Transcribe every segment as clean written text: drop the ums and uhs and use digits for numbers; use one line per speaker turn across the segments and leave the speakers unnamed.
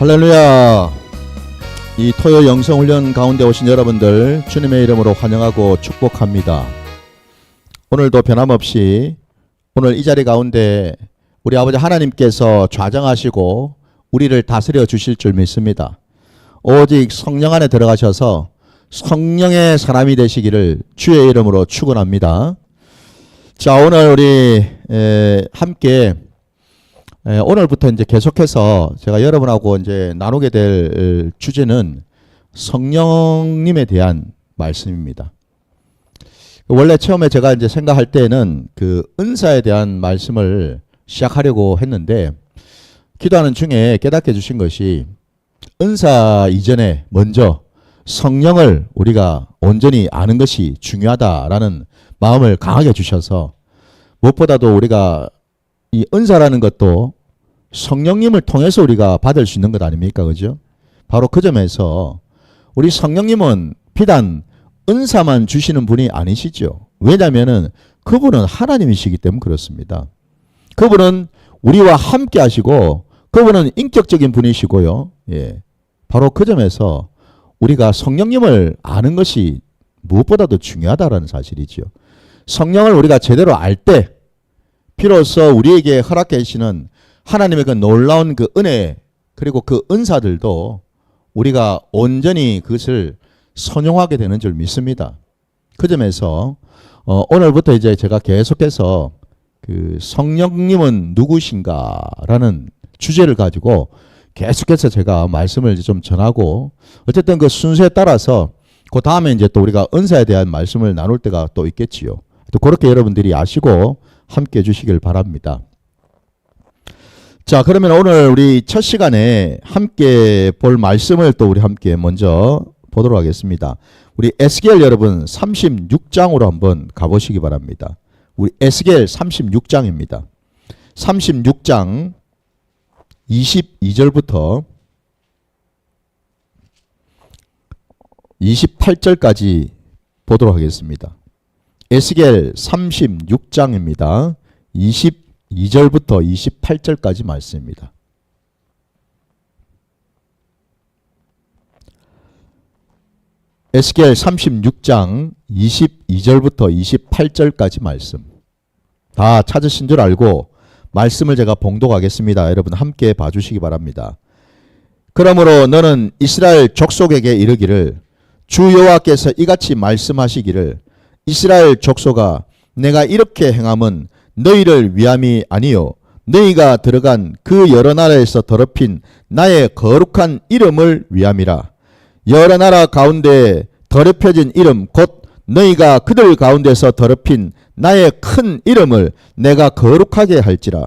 할렐루야. 이 토요 영성훈련 가운데 오신 여러분들 주님의 이름으로 환영하고 축복합니다. 오늘도 변함없이 오늘 이 자리 가운데 우리 아버지 하나님께서 좌정하시고 우리를 다스려 주실 줄 믿습니다. 오직 성령 안에 들어가셔서 성령의 사람이 되시기를 주의 이름으로 축원합니다. 자, 오늘 우리 함께 오늘부터 이제 계속해서 제가 여러분하고 이제 나누게 될 주제는 성령님에 대한 말씀입니다. 원래 처음에 제가 이제 생각할 때는 그 은사에 대한 말씀을 시작하려고 했는데 기도하는 중에 깨닫게 해주신 것이 은사 이전에 먼저 성령을 우리가 온전히 아는 것이 중요하다라는 마음을 강하게 주셔서 무엇보다도 우리가 이 은사라는 것도 성령님을 통해서 우리가 받을 수 있는 것 아닙니까? 그죠? 바로 그 점에서 우리 성령님은 비단 은사만 주시는 분이 아니시죠. 왜냐하면 그분은 하나님이시기 때문에 그렇습니다. 그분은 우리와 함께 하시고 그분은 인격적인 분이시고요. 예. 바로 그 점에서 우리가 성령님을 아는 것이 무엇보다도 중요하다는 사실이죠. 성령을 우리가 제대로 알 때 비로소 우리에게 허락해 주시는 하나님의 그 놀라운 그 은혜 그리고 그 은사들도 우리가 온전히 그것을 선용하게 되는 줄 믿습니다. 그 점에서 오늘부터 이제 제가 계속해서 그 성령님은 누구신가라는 주제를 가지고 계속해서 제가 말씀을 좀 전하고 어쨌든 그 순서에 따라서 그 다음에 이제 또 우리가 은사에 대한 말씀을 나눌 때가 또 있겠지요. 또 그렇게 여러분들이 아시고 함께 해주시길 바랍니다. 자, 그러면 오늘 우리 첫 시간에 함께 볼 말씀을 또 우리 함께 먼저 보도록 하겠습니다. 우리 에스겔 여러분 36장으로 한번 가보시기 바랍니다. 우리 에스겔 36장입니다. 36장 22절부터 28절까지 보도록 하겠습니다. 에스겔 36장입니다. 22절부터 28절까지 말씀입니다. 에스겔 36장 22절부터 28절까지 말씀. 다 찾으신 줄 알고 말씀을 제가 봉독하겠습니다. 여러분 함께 봐주시기 바랍니다. 그러므로 너는 이스라엘 족속에게 이르기를 주 여호와께서 이같이 말씀하시기를 이스라엘 족속아 내가 이렇게 행함은 너희를 위함이 아니요 너희가 들어간 그 여러 나라에서 더럽힌 나의 거룩한 이름을 위함이라. 여러 나라 가운데 더럽혀진 이름 곧 너희가 그들 가운데서 더럽힌 나의 큰 이름을 내가 거룩하게 할지라.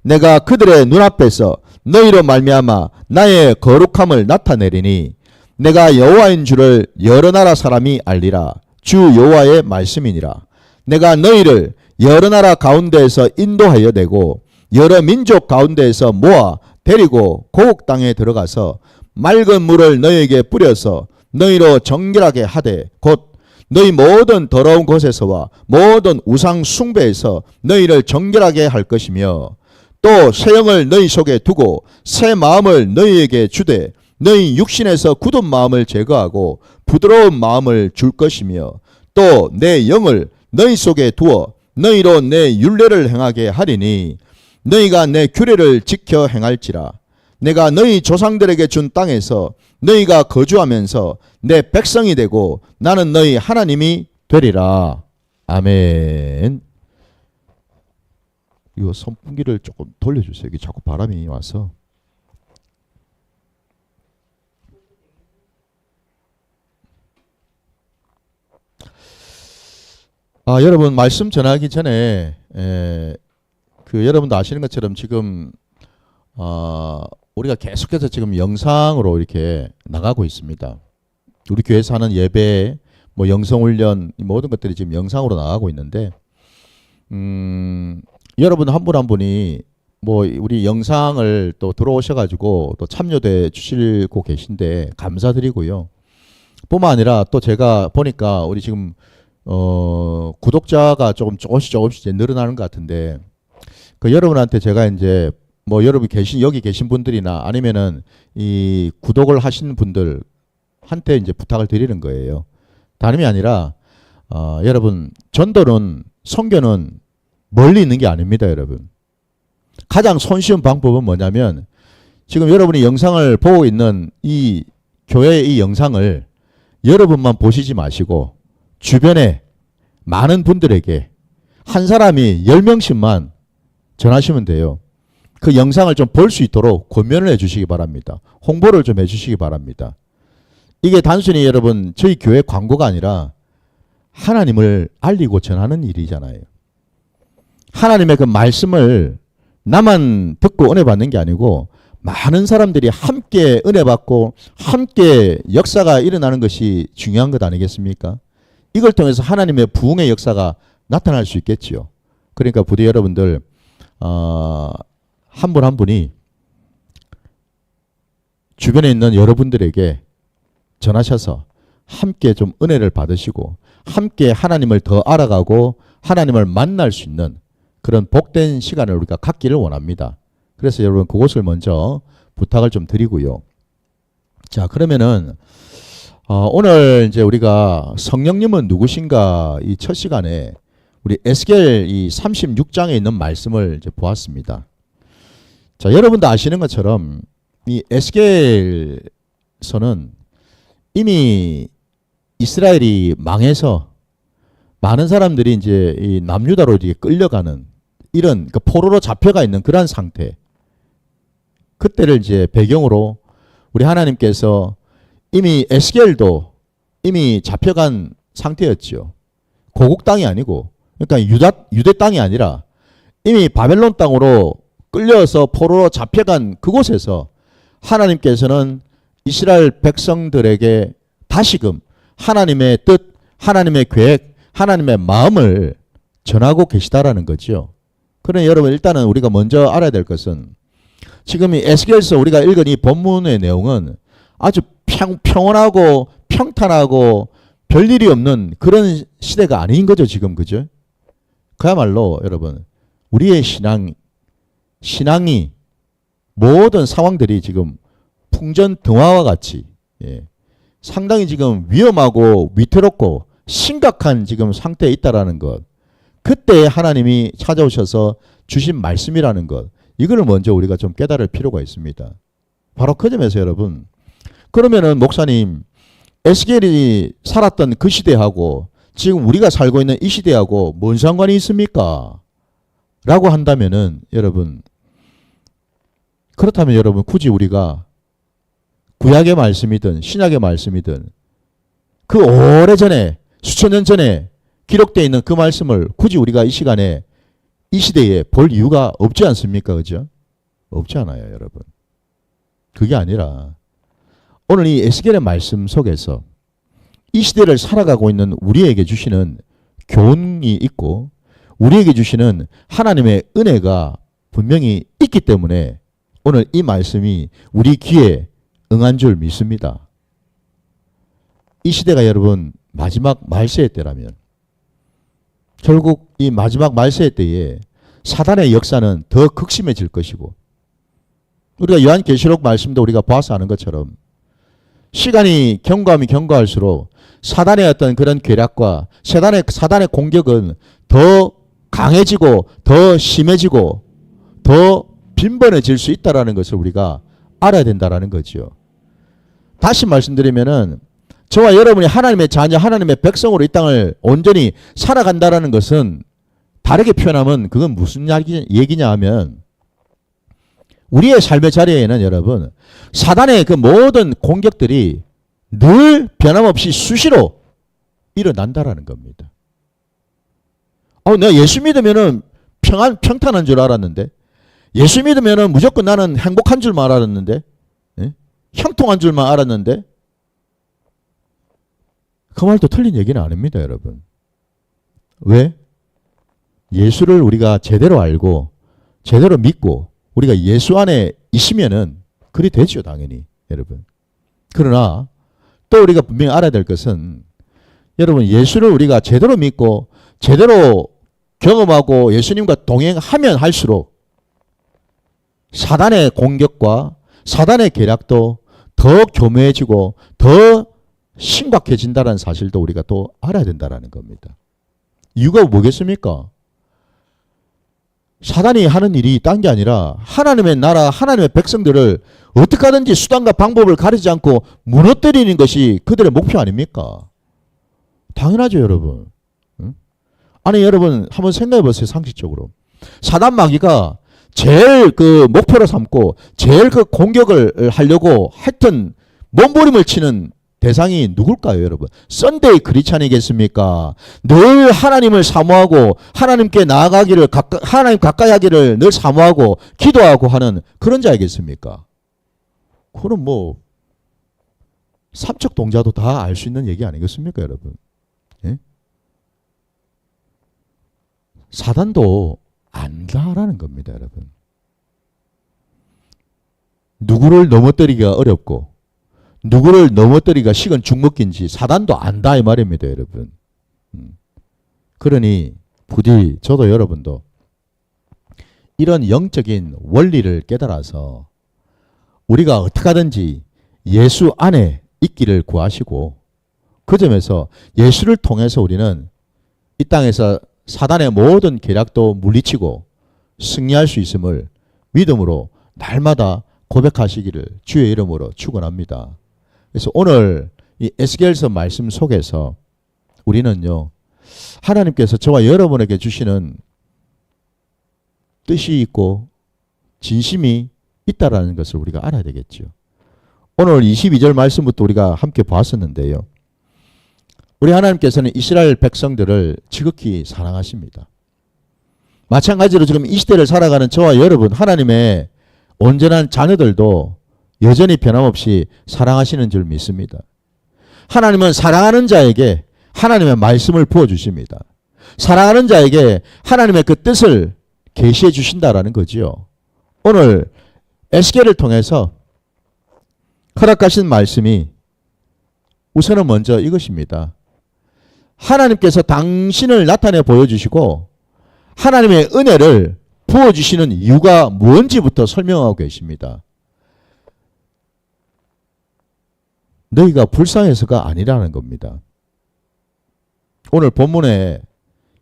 내가 그들의 눈앞에서 너희로 말미암아 나의 거룩함을 나타내리니 내가 여호와인 줄을 여러 나라 사람이 알리라. 주 여호와의 말씀이니라. 내가 너희를 여러 나라 가운데에서 인도하여 내고 여러 민족 가운데에서 모아 데리고 고국 땅에 들어가서 맑은 물을 너희에게 뿌려서 너희로 정결하게 하되 곧 너희 모든 더러운 곳에서와 모든 우상 숭배에서 너희를 정결하게 할 것이며 또 새 영을 너희 속에 두고 새 마음을 너희에게 주되 너희 육신에서 굳은 마음을 제거하고 부드러운 마음을 줄 것이며 또 내 영을 너희 속에 두어 너희로 내 율례를 행하게 하리니 너희가 내 규례를 지켜 행할지라. 내가 너희 조상들에게 준 땅에서 너희가 거주하면서 내 백성이 되고 나는 너희 하나님이 되리라. 아멘. 이거 선풍기를 조금 돌려주세요. 이게 자꾸 바람이 와서. 여러분 말씀 전하기 전에 그 여러분도 아시는 것처럼 지금 우리가 계속해서 지금 영상으로 이렇게 나가고 있습니다. 우리 교회에서 하는 예배, 뭐 영성훈련 모든 것들이 지금 영상으로 나가고 있는데 여러분 한 분 한 분이 뭐 우리 영상을 또 들어오셔가지고 또 참여돼 주시고 계신데 감사드리고요. 뿐만 아니라 또 제가 보니까 우리 지금 구독자가 조금씩 이제 늘어나는 것 같은데 그 여러분한테 제가 이제 뭐 여러분 여기 계신 분들이나 아니면은 이 구독을 하신 분들한테 이제 부탁을 드리는 거예요. 다름이 아니라 여러분 전도는 선교는 멀리 있는 게 아닙니다, 여러분. 가장 손쉬운 방법은 뭐냐면 지금 여러분이 영상을 보고 있는 이 교회의 이 영상을 여러분만 보시지 마시고 주변에 많은 분들에게 한 사람이 10명씩만 전하시면 돼요. 그 영상을 좀 볼 수 있도록 권면을 해주시기 바랍니다. 홍보를 좀 해주시기 바랍니다. 이게 단순히 여러분 저희 교회 광고가 아니라 하나님을 알리고 전하는 일이잖아요. 하나님의 그 말씀을 나만 듣고 은혜 받는 게 아니고 많은 사람들이 함께 은혜 받고 함께 역사가 일어나는 것이 중요한 것 아니겠습니까? 이걸 통해서 하나님의 부흥의 역사가 나타날 수 있겠지요. 그러니까 부디 여러분들 한 분 한 분이 주변에 있는 여러분들에게 전하셔서 함께 좀 은혜를 받으시고 함께 하나님을 더 알아가고 하나님을 만날 수 있는 그런 복된 시간을 우리가 갖기를 원합니다. 그래서 여러분 그것을 먼저 부탁을 좀 드리고요. 자, 그러면은 오늘 이제 우리가 성령님은 누구신가 이 첫 시간에 우리 에스겔 이 36장에 있는 말씀을 이제 보았습니다. 자, 여러분도 아시는 것처럼 이 에스겔서는 이미 이스라엘이 망해서 많은 사람들이 이제 이 남유다로 이제 끌려가는 이런 그 포로로 잡혀가 있는 그러한 상태. 그때를 이제 배경으로 우리 하나님께서 이미 에스겔도 이미 잡혀간 상태였죠. 고국 땅이 아니고, 그러니까 유대 땅이 아니라 이미 바벨론 땅으로 끌려서 포로로 잡혀간 그곳에서 하나님께서는 이스라엘 백성들에게 다시금 하나님의 뜻, 하나님의 계획, 하나님의 마음을 전하고 계시다라는 거죠. 그러나 여러분 일단은 우리가 먼저 알아야 될 것은 지금 이 에스겔서 우리가 읽은 이 본문의 내용은 아주 평온하고 평탄하고 별일이 없는 그런 시대가 아닌 거죠, 지금. 그죠? 그야말로 여러분 우리의 신앙이 모든 상황들이 지금 풍전등화와 같이 상당히 지금 위험하고 위태롭고 심각한 지금 상태에 있다라는 것. 그때 하나님이 찾아오셔서 주신 말씀이라는 것. 이걸 먼저 우리가 좀 깨달을 필요가 있습니다. 바로 그 점에서 여러분, 그러면은 목사님, 에스겔이 살았던 그 시대하고 지금 우리가 살고 있는 이 시대하고 뭔 상관이 있습니까? 라고 한다면은 여러분, 그렇다면 여러분 굳이 우리가 구약의 말씀이든 신약의 말씀이든 그 오래전에 수천 년 전에 기록되어 있는 그 말씀을 굳이 우리가 이 시간에 이 시대에 볼 이유가 없지 않습니까? 그죠? 없지 않아요, 여러분. 그게 아니라 오늘 이 에스겔의 말씀 속에서 이 시대를 살아가고 있는 우리에게 주시는 교훈이 있고 우리에게 주시는 하나님의 은혜가 분명히 있기 때문에 오늘 이 말씀이 우리 귀에 응한 줄 믿습니다. 이 시대가 여러분 마지막 말세의 때라면 결국 이 마지막 말세의 때에 사단의 역사는 더 극심해질 것이고 우리가 요한계시록 말씀도 우리가 봐서 아는 것처럼 시간이 경과하면 경과할수록 사단의 어떤 그런 괴략과 사단의 공격은 더 강해지고 더 심해지고 더 빈번해질 수 있다는 것을 우리가 알아야 된다는 거죠. 다시 말씀드리면은 저와 여러분이 하나님의 자녀, 하나님의 백성으로 이 땅을 온전히 살아간다는 것은 다르게 표현하면 그건 무슨 얘기냐 하면 우리의 삶의 자리에는 여러분 사단의 그 모든 공격들이 늘 변함없이 수시로 일어난다라는 겁니다. 내가 예수 믿으면은 평탄한 줄 알았는데 예수 믿으면은 무조건 나는 행복한 줄만 알았는데 형통한 줄만 알았는데 그 말도 틀린 얘기는 아닙니다, 여러분. 왜? 예수를 우리가 제대로 알고 제대로 믿고 우리가 예수 안에 있으면은 그리 되죠, 당연히, 여러분. 그러나 또 우리가 분명히 알아야 될 것은 여러분 예수를 우리가 제대로 믿고 제대로 경험하고 예수님과 동행하면 할수록 사단의 공격과 사단의 계략도 더 교묘해지고 더 심각해진다는 사실도 우리가 또 알아야 된다는 겁니다. 이유가 뭐겠습니까? 사단이 하는 일이 딴 게 아니라 하나님의 나라, 하나님의 백성들을 어떻게 하든지 수단과 방법을 가리지 않고 무너뜨리는 것이 그들의 목표 아닙니까? 당연하죠, 여러분. 응? 아니, 여러분 한번 생각해 보세요. 상식적으로. 사단 마귀가 제일 그 목표로 삼고 제일 그 공격을 하려고 하여튼 몸부림을 치는 대상이 누굴까요, 여러분? 썬데이 크리스찬이겠습니까? 늘 하나님을 사모하고 하나님께 나아가기를 하나님 가까이 하기를 늘 사모하고 기도하고 하는 그런 자이겠습니까? 그럼 뭐 삼척 동자도 다 알 수 있는 얘기 아니겠습니까, 여러분? 예? 사단도 안다라는 겁니다, 여러분. 누구를 넘어뜨리기가 어렵고 누구를 넘어뜨리기가 식은 죽먹기인지 사단도 안다 이 말입니다, 여러분. 그러니 부디 저도 여러분도 이런 영적인 원리를 깨달아서 우리가 어떻게 하든지 예수 안에 있기를 구하시고 그 점에서 예수를 통해서 우리는 이 땅에서 사단의 모든 계략도 물리치고 승리할 수 있음을 믿음으로 날마다 고백하시기를 주의 이름으로 축원합니다. 그래서 오늘 이 에스겔서 말씀 속에서 우리는요, 하나님께서 저와 여러분에게 주시는 뜻이 있고 진심이 있다라는 것을 우리가 알아야 되겠죠. 오늘 22절 말씀부터 우리가 함께 봤었는데요. 우리 하나님께서는 이스라엘 백성들을 지극히 사랑하십니다. 마찬가지로 지금 이 시대를 살아가는 저와 여러분, 하나님의 온전한 자녀들도 여전히 변함없이 사랑하시는 줄 믿습니다. 하나님은 사랑하는 자에게 하나님의 말씀을 부어주십니다. 사랑하는 자에게 하나님의 그 뜻을 계시해 주신다라는 거지요. 오늘 에스겔을 통해서 허락하신 말씀이 우선은 먼저 이것입니다. 하나님께서 당신을 나타내 보여주시고 하나님의 은혜를 부어주시는 이유가 뭔지부터 설명하고 계십니다. 너희가 불쌍해서가 아니라는 겁니다. 오늘 본문에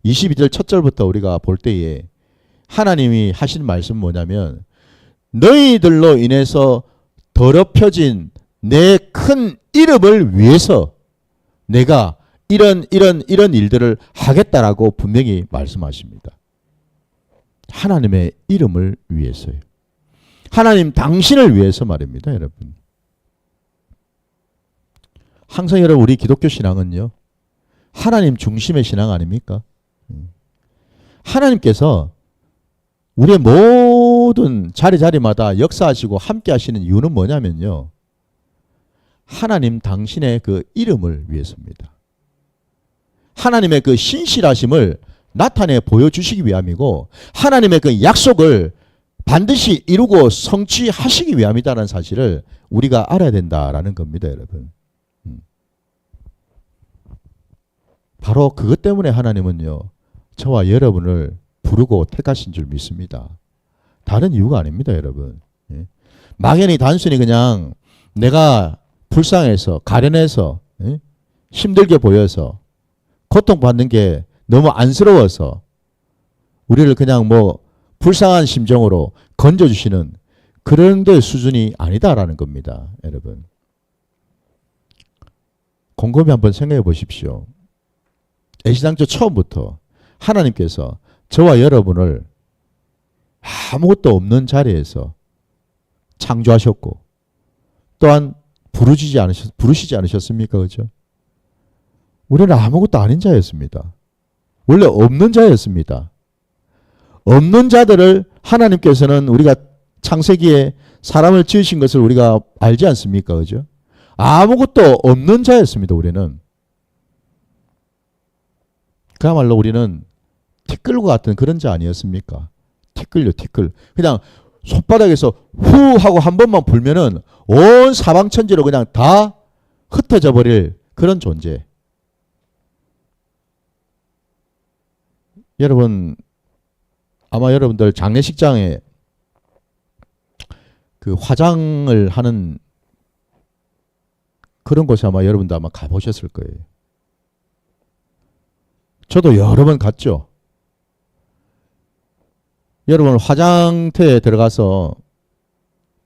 22절 첫 절부터 우리가 볼 때에 하나님이 하신 말씀 뭐냐면 너희들로 인해서 더럽혀진 내 큰 이름을 위해서 내가 이런 일들을 하겠다라고 분명히 말씀하십니다. 하나님의 이름을 위해서요. 하나님 당신을 위해서 말입니다, 여러분. 항상 여러분 우리 기독교 신앙은요, 하나님 중심의 신앙 아닙니까? 하나님께서 우리의 모든 자리자리마다 역사하시고 함께 하시는 이유는 뭐냐면요, 하나님 당신의 그 이름을 위해서입니다. 하나님의 그 신실하심을 나타내 보여주시기 위함이고 하나님의 그 약속을 반드시 이루고 성취하시기 위함이다라는 사실을 우리가 알아야 된다라는 겁니다, 여러분. 바로 그것 때문에 하나님은요, 저와 여러분을 부르고 택하신 줄 믿습니다. 다른 이유가 아닙니다, 여러분. 막연히 단순히 그냥 내가 불쌍해서 가련해서 힘들게 보여서 고통받는 게 너무 안쓰러워서 우리를 그냥 뭐 불쌍한 심정으로 건져주시는 그런 데 수준이 아니다라는 겁니다, 여러분. 곰곰이 한번 생각해 보십시오. 애시당초 처음부터 하나님께서 저와 여러분을 아무것도 없는 자리에서 창조하셨고 또한 부르시지 않으셨습니까? 그죠? 우리는 아무것도 아닌 자였습니다. 원래 없는 자였습니다. 없는 자들을 하나님께서는 우리가 창세기에 사람을 지으신 것을 우리가 알지 않습니까? 그죠? 아무것도 없는 자였습니다, 우리는. 그야말로 우리는 티끌과 같은 그런 자 아니었습니까? 티끌요, 티끌. 그냥 손바닥에서 후 하고 한 번만 불면은 온 사방천지로 그냥 다 흩어져 버릴 그런 존재. 여러분, 아마 여러분들 장례식장에 그 화장을 하는 그런 곳에 아마 여러분도 아마 가보셨을 거예요. 저도 여러 번 갔죠. 여러분 화장터에 들어가서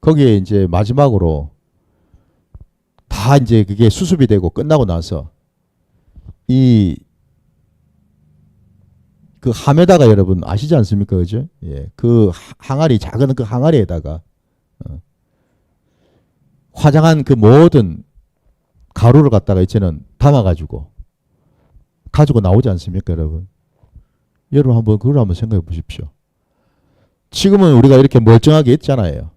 거기에 이제 마지막으로 다 이제 그게 수습이 되고 끝나고 나서 그 함에다가 여러분 아시지 않습니까? 그죠? 예. 그 항아리, 작은 그 항아리에다가 화장한 그 모든 가루를 갖다가 이제는 담아가지고 가지고 나오지 않습니까, 여러분? 여러분 한번 그걸 한번 생각해 보십시오. 지금은 우리가 이렇게 멀쩡하게 있잖아요.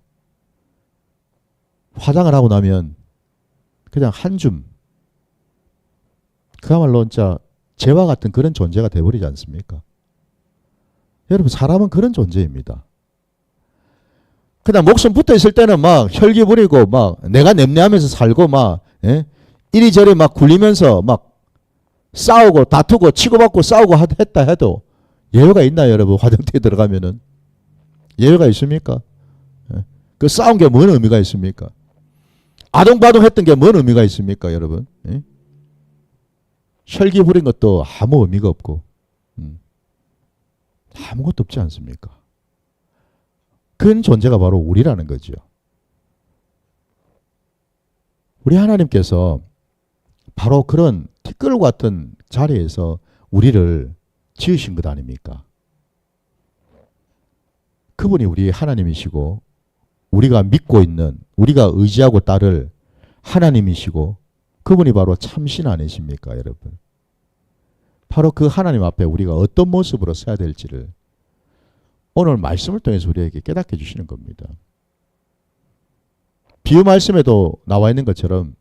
화장을 하고 나면 그냥 한 줌, 그야말로 진짜 재와 같은 그런 존재가 돼버리지 않습니까? 여러분 사람은 그런 존재입니다. 그냥 목숨 붙어 있을 때는 막 혈기 부리고 막 내가 냄새하면서 살고 막 이리저리 막 굴리면서 막 싸우고 다투고 치고받고 싸우고 했다 해도 예외가 있나요, 여러분? 화장터에 들어가면은 예외가 있습니까? 그 싸운 게 뭔 의미가 있습니까? 아동바동 했던 게 뭔 의미가 있습니까, 여러분? 혈기 부린 것도 아무 의미가 없고 아무것도 없지 않습니까? 그 존재가 바로 우리라는 거죠. 우리 하나님께서 바로 그런 티끌 같은 자리에서 우리를 지으신 것 아닙니까? 그분이 우리 하나님이시고 우리가 믿고 있는, 우리가 의지하고 따를 하나님이시고 그분이 바로 참신 아니십니까, 여러분? 바로 그 하나님 앞에 우리가 어떤 모습으로 서야 될지를 오늘 말씀을 통해서 우리에게 깨닫게 해주시는 겁니다. 비유 말씀에도 나와 있는 것처럼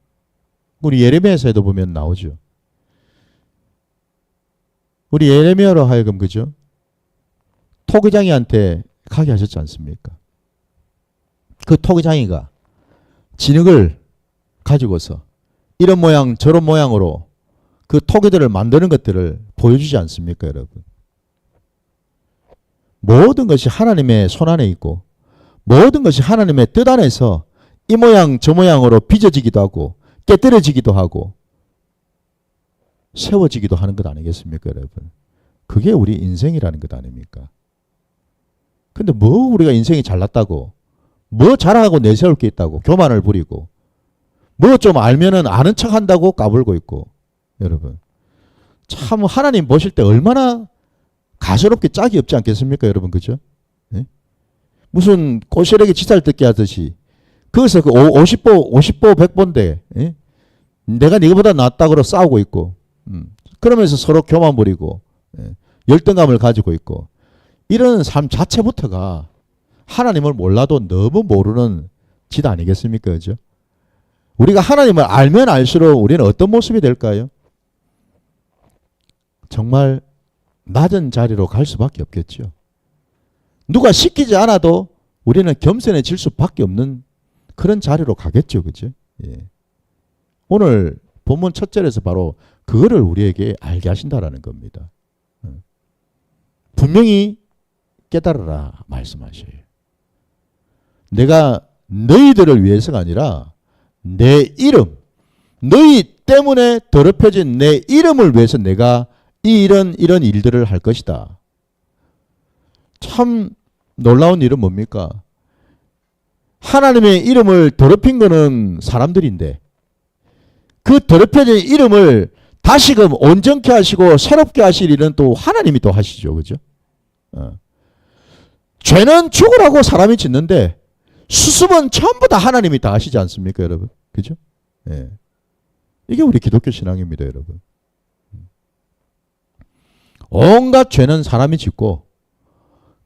우리 예레미야서에도 보면 나오죠. 우리 예레미야로 하여금 그죠? 토기장이한테 가게 하셨지 않습니까? 그 토기장이가 진흙을 가지고서 이런 모양 저런 모양으로 그 토기들을 만드는 것들을 보여주지 않습니까, 여러분? 모든 것이 하나님의 손 안에 있고 모든 것이 하나님의 뜻 안에서 이 모양 저 모양으로 빚어지기도 하고 깨뜨려지기도 하고 세워지기도 하는 것 아니겠습니까, 여러분? 그게 우리 인생이라는 것 아닙니까? 근데 뭐 우리가 인생이 잘났다고 뭐 자랑하고 내세울 게 있다고 교만을 부리고 뭐 좀 알면은 아는 척 한다고 까불고 있고, 여러분 참 하나님 보실 때 얼마나 가소롭게 짝이 없지 않겠습니까, 여러분? 그죠? 네? 무슨 꼬시래기 지살 듣게 하듯이 거기서 그 50보 100보인데 내가 네가보다 낫다 그러 싸우고 있고 그러면서 서로 교만 부리고 열등감을 가지고 있고 이런 삶 자체부터가 하나님을 몰라도 너무 모르는 짓 아니겠습니까? 그죠? 우리가 하나님을 알면 알수록 우리는 어떤 모습이 될까요? 정말 낮은 자리로 갈 수밖에 없겠죠. 누가 시키지 않아도 우리는 겸손해질 수밖에 없는 그런 자리로 가겠죠. 그죠? 예. 오늘 본문 첫 절에서 바로 그거를 우리에게 알게 하신다라는 겁니다. 분명히 깨달으라 말씀하셔요. 내가 너희들을 위해서가 아니라 내 이름, 너희 때문에 더럽혀진 내 이름을 위해서 내가 이런 일들을 할 것이다. 참 놀라운 일은 뭡니까? 하나님의 이름을 더럽힌 거는 사람들인데 그 더럽혀진 이름을 다시금 온전케 하시고 새롭게 하실 일은 또 하나님이 또 하시죠. 그죠? 죄는 죽으라고 사람이 짓는데 수습은 전부 다 하나님이 다 하시지 않습니까, 여러분? 그죠? 예. 이게 우리 기독교 신앙입니다, 여러분. 온갖 죄는 사람이 짓고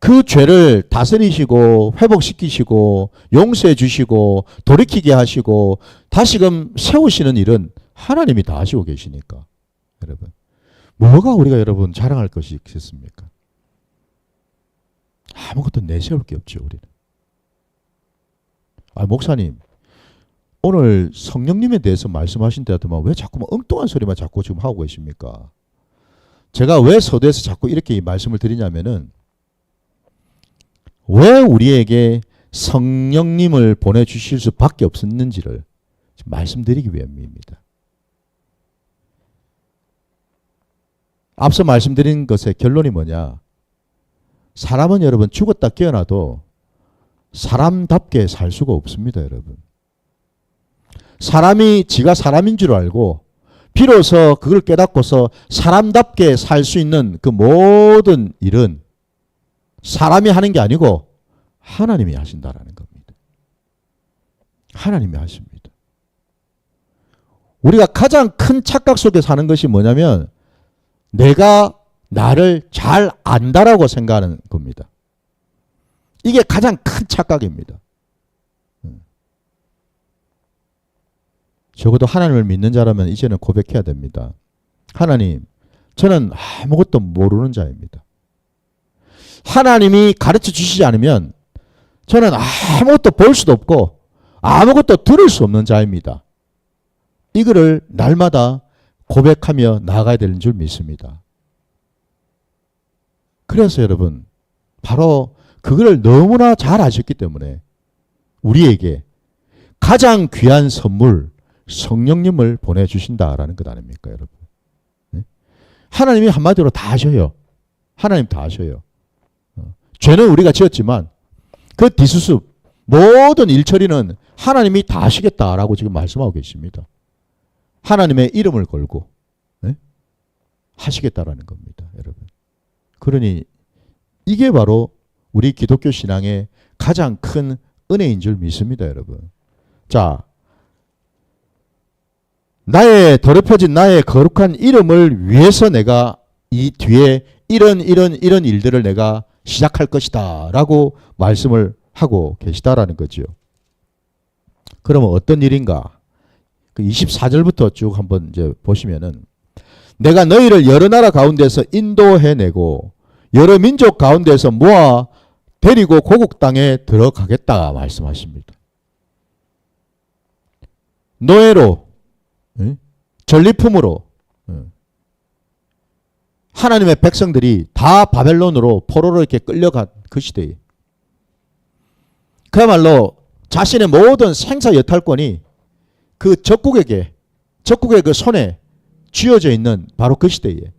그 죄를 다스리시고 회복시키시고 용서해 주시고 돌이키게 하시고 다시금 세우시는 일은 하나님이 다 하시고 계시니까, 여러분 뭐가 우리가 여러분 자랑할 것이 있겠습니까? 아무것도 내세울 게 없죠. 우리는. 목사님 오늘 성령님에 대해서 말씀하신 때하더만 왜 자꾸만 엉뚱한 소리만 자꾸 지금 하고 계십니까? 제가 왜 서두에서 자꾸 이렇게 이 말씀을 드리냐면은 왜 우리에게 성령님을 보내주실 수밖에 없었는지를 말씀드리기 위함입니다. 앞서 말씀드린 것의 결론이 뭐냐? 사람은 여러분 죽었다 깨어나도 사람답게 살 수가 없습니다, 여러분. 사람이 지가 사람인 줄 알고 비로소 그걸 깨닫고서 사람답게 살 수 있는 그 모든 일은 사람이 하는 게 아니고 하나님이 하신다라는 겁니다. 하나님이 하십니다. 우리가 가장 큰 착각 속에 사는 것이 뭐냐면 내가 나를 잘 안다라고 생각하는 겁니다. 이게 가장 큰 착각입니다. 적어도 하나님을 믿는 자라면 이제는 고백해야 됩니다. 하나님, 저는 아무것도 모르는 자입니다. 하나님이 가르쳐 주시지 않으면 저는 아무것도 볼 수도 없고 아무것도 들을 수 없는 자입니다. 이거를 날마다 고백하며 나아가야 되는 줄 믿습니다. 그래서 여러분, 바로 그걸 너무나 잘 아셨기 때문에 우리에게 가장 귀한 선물 성령님을 보내주신다라는 것 아닙니까, 여러분? 네? 하나님이 한마디로 다 하셔요. 하나님 다 하셔요. 죄는 우리가 지었지만 그 뒤수습 모든 일처리는 하나님이 다 하시겠다라고 지금 말씀하고 계십니다. 하나님의 이름을 걸고 네? 하시겠다라는 겁니다, 여러분. 그러니 이게 바로 우리 기독교 신앙의 가장 큰 은혜인 줄 믿습니다, 여러분. 자, 나의 더럽혀진 나의 거룩한 이름을 위해서 내가 이 뒤에 이런 일들을 내가 시작할 것이다 라고 말씀을 하고 계시다라는 거죠. 그러면 어떤 일인가? 그 24절부터 쭉 한번 이제 보시면은 내가 너희를 여러 나라 가운데서 인도해내고 여러 민족 가운데서 모아 데리고 고국 땅에 들어가겠다 말씀하십니다. 노예로 전리품으로 하나님의 백성들이 다 바벨론으로 포로로 이렇게 끌려간 그 시대에 그야말로 자신의 모든 생사 여탈권이 그 적국의 그 손에 쥐어져 있는 바로 그 시대에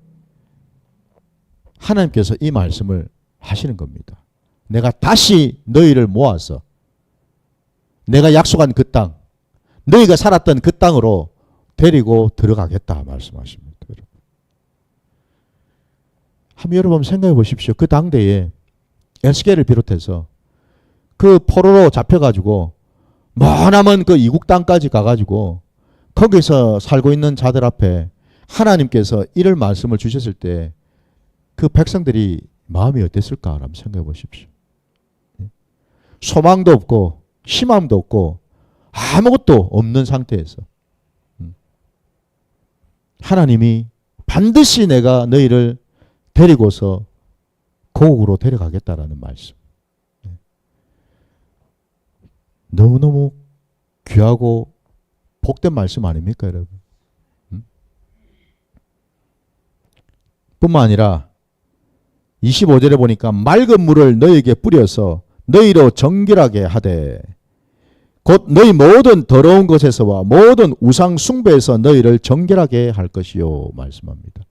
하나님께서 이 말씀을 하시는 겁니다. 내가 다시 너희를 모아서 내가 약속한 그 땅, 너희가 살았던 그 땅으로 데리고 들어가겠다 말씀하십니다. 한번 여러분 생각해 보십시오. 그 당대에 에스겔을 비롯해서 그 포로로 잡혀가지고 머나먼 그 이국 땅까지 가가지고 거기서 살고 있는 자들 앞에 하나님께서 이럴 말씀을 주셨을 때 그 백성들이 마음이 어땠을까 한번 생각해 보십시오. 소망도 없고 희망도 없고 아무것도 없는 상태에서 하나님이 반드시 내가 너희를 데리고서 고국으로 데려가겠다라는 말씀. 너무너무 귀하고 복된 말씀 아닙니까, 여러분? 뿐만 아니라 25절에 보니까 맑은 물을 너희에게 뿌려서 너희로 정결하게 하되 곧 너희 모든 더러운 것에서와 모든 우상 숭배에서 너희를 정결하게 할 것이요 말씀합니다.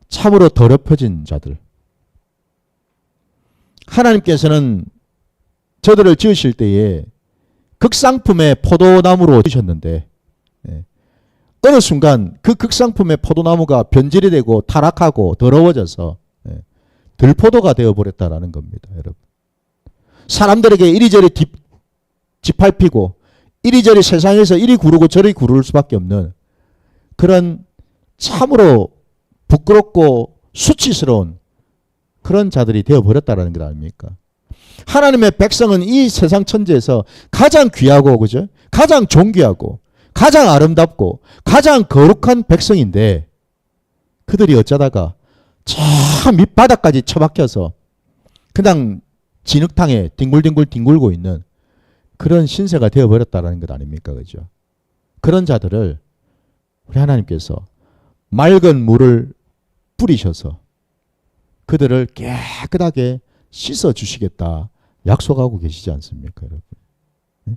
참으로 더럽혀진 자들. 하나님께서는 저들을 지으실 때에 극상품의 포도나무로 지으셨는데 어느 순간 그 극상품의 포도나무가 변질이 되고 타락하고 더러워져서 들포도가 되어버렸다라는 겁니다, 여러분. 사람들에게 이리저리 짓밟히고 이리저리 세상에서 이리 구르고 저리 구를 수밖에 없는 그런 참으로 부끄럽고 수치스러운 그런 자들이 되어버렸다라는 것 아닙니까? 하나님의 백성은 이 세상 천지에서 가장 귀하고 그죠? 가장 존귀하고 가장 아름답고 가장 거룩한 백성인데 그들이 어쩌다가 저 밑바닥까지 처박혀서 그냥 진흙탕에 뒹굴뒹굴 뒹굴고 있는 그런 신세가 되어버렸다는 것 아닙니까? 그죠? 그런 자들을 우리 하나님께서 맑은 물을 뿌리셔서 그들을 깨끗하게 씻어 주시겠다 약속하고 계시지 않습니까, 여러분? 네?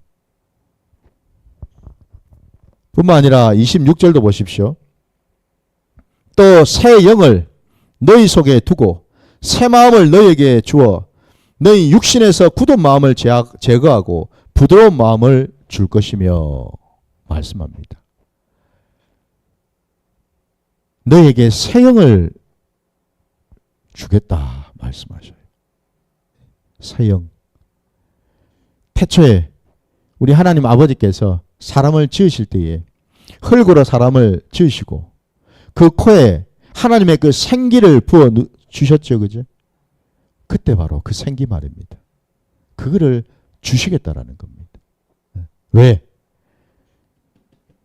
뿐만 아니라 26절도 보십시오. 또 새 영을 너희 속에 두고 새 마음을 너희에게 주어 너희 육신에서 굳은 마음을 제거하고 부드러운 마음을 줄 것이며 말씀합니다. 너희에게 새 영을 주겠다 말씀하셔요. 새 영. 태초에 우리 하나님 아버지께서 사람을 지으실 때에 흙으로 사람을 지으시고 그 코에 하나님의 그 생기를 부어 주셨죠. 그죠? 그때 바로 그 생기 말입니다. 그거를 주시겠다라는 겁니다. 왜?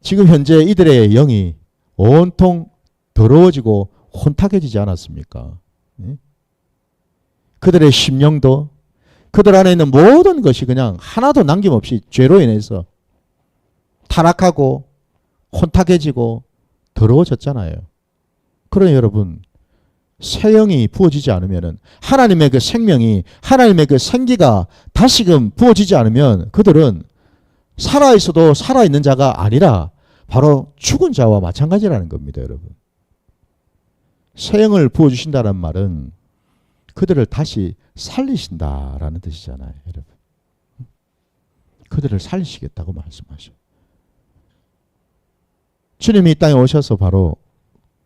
지금 현재 이들의 영이 온통 더러워지고 혼탁해지지 않았습니까? 그들의 심령도 그들 안에 있는 모든 것이 그냥 하나도 남김없이 죄로 인해서 타락하고 혼탁해지고 더러워졌잖아요. 그러니 여러분, 새 영이 부어지지 않으면 하나님의 그 생명이 하나님의 그 생기가 다시금 부어지지 않으면 그들은 살아있어도 살아있는 자가 아니라 바로 죽은 자와 마찬가지라는 겁니다. 여러분. 새 영을 부어주신다는 말은 그들을 다시 살리신다라는 뜻이잖아요. 여러분. 그들을 살리시겠다고 말씀하셔요. 주님이 이 땅에 오셔서 바로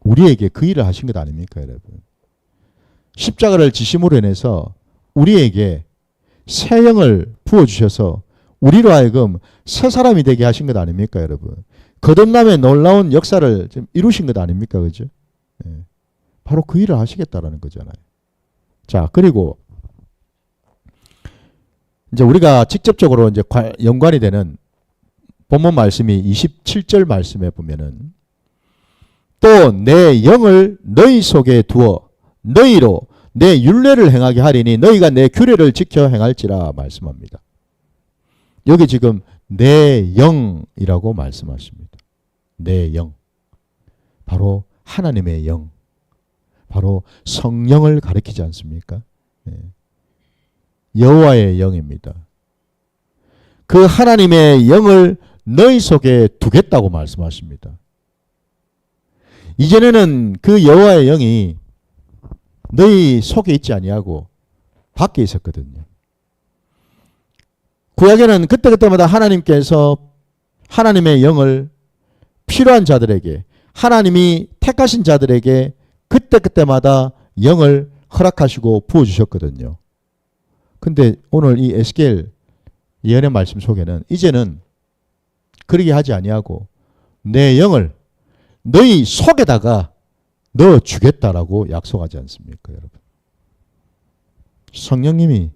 우리에게 그 일을 하신 것 아닙니까, 여러분? 십자가를 지심으로 인해서 우리에게 새 영을 부어주셔서 우리로 하여금 새 사람이 되게 하신 것 아닙니까, 여러분? 거듭남의 놀라운 역사를 좀 이루신 것 아닙니까, 그죠? 네. 바로 그 일을 하시겠다라는 거잖아요. 자, 그리고 이제 우리가 직접적으로 이제 연관이 되는 본문 말씀이 27절 말씀에 보면은 또 내 영을 너희 속에 두어 너희로 내 율례를 행하게 하리니 너희가 내 규례를 지켜 행할지라 말씀합니다. 여기 지금 내 영이라고 말씀하십니다. 내 영. 바로 하나님의 영. 바로 성령을 가리키지 않습니까? 네. 여호와의 영입니다. 그 하나님의 영을 너희 속에 두겠다고 말씀하십니다. 이전에는 그 여호와의 영이 너희 속에 있지 아니하고 밖에 있었거든요. 구약에는 그때그때마다 하나님께서 하나님의 영을 필요한 자들에게 하나님이 택하신 자들에게 그때그때마다 영을 허락하시고 부어주셨거든요. 근데 오늘 이 에스겔 예언의 말씀 속에는 이제는 그러게 하지 아니하고 내 영을 너희 속에다가 넣어주겠다라고 약속하지 않습니까, 여러분? 성령님이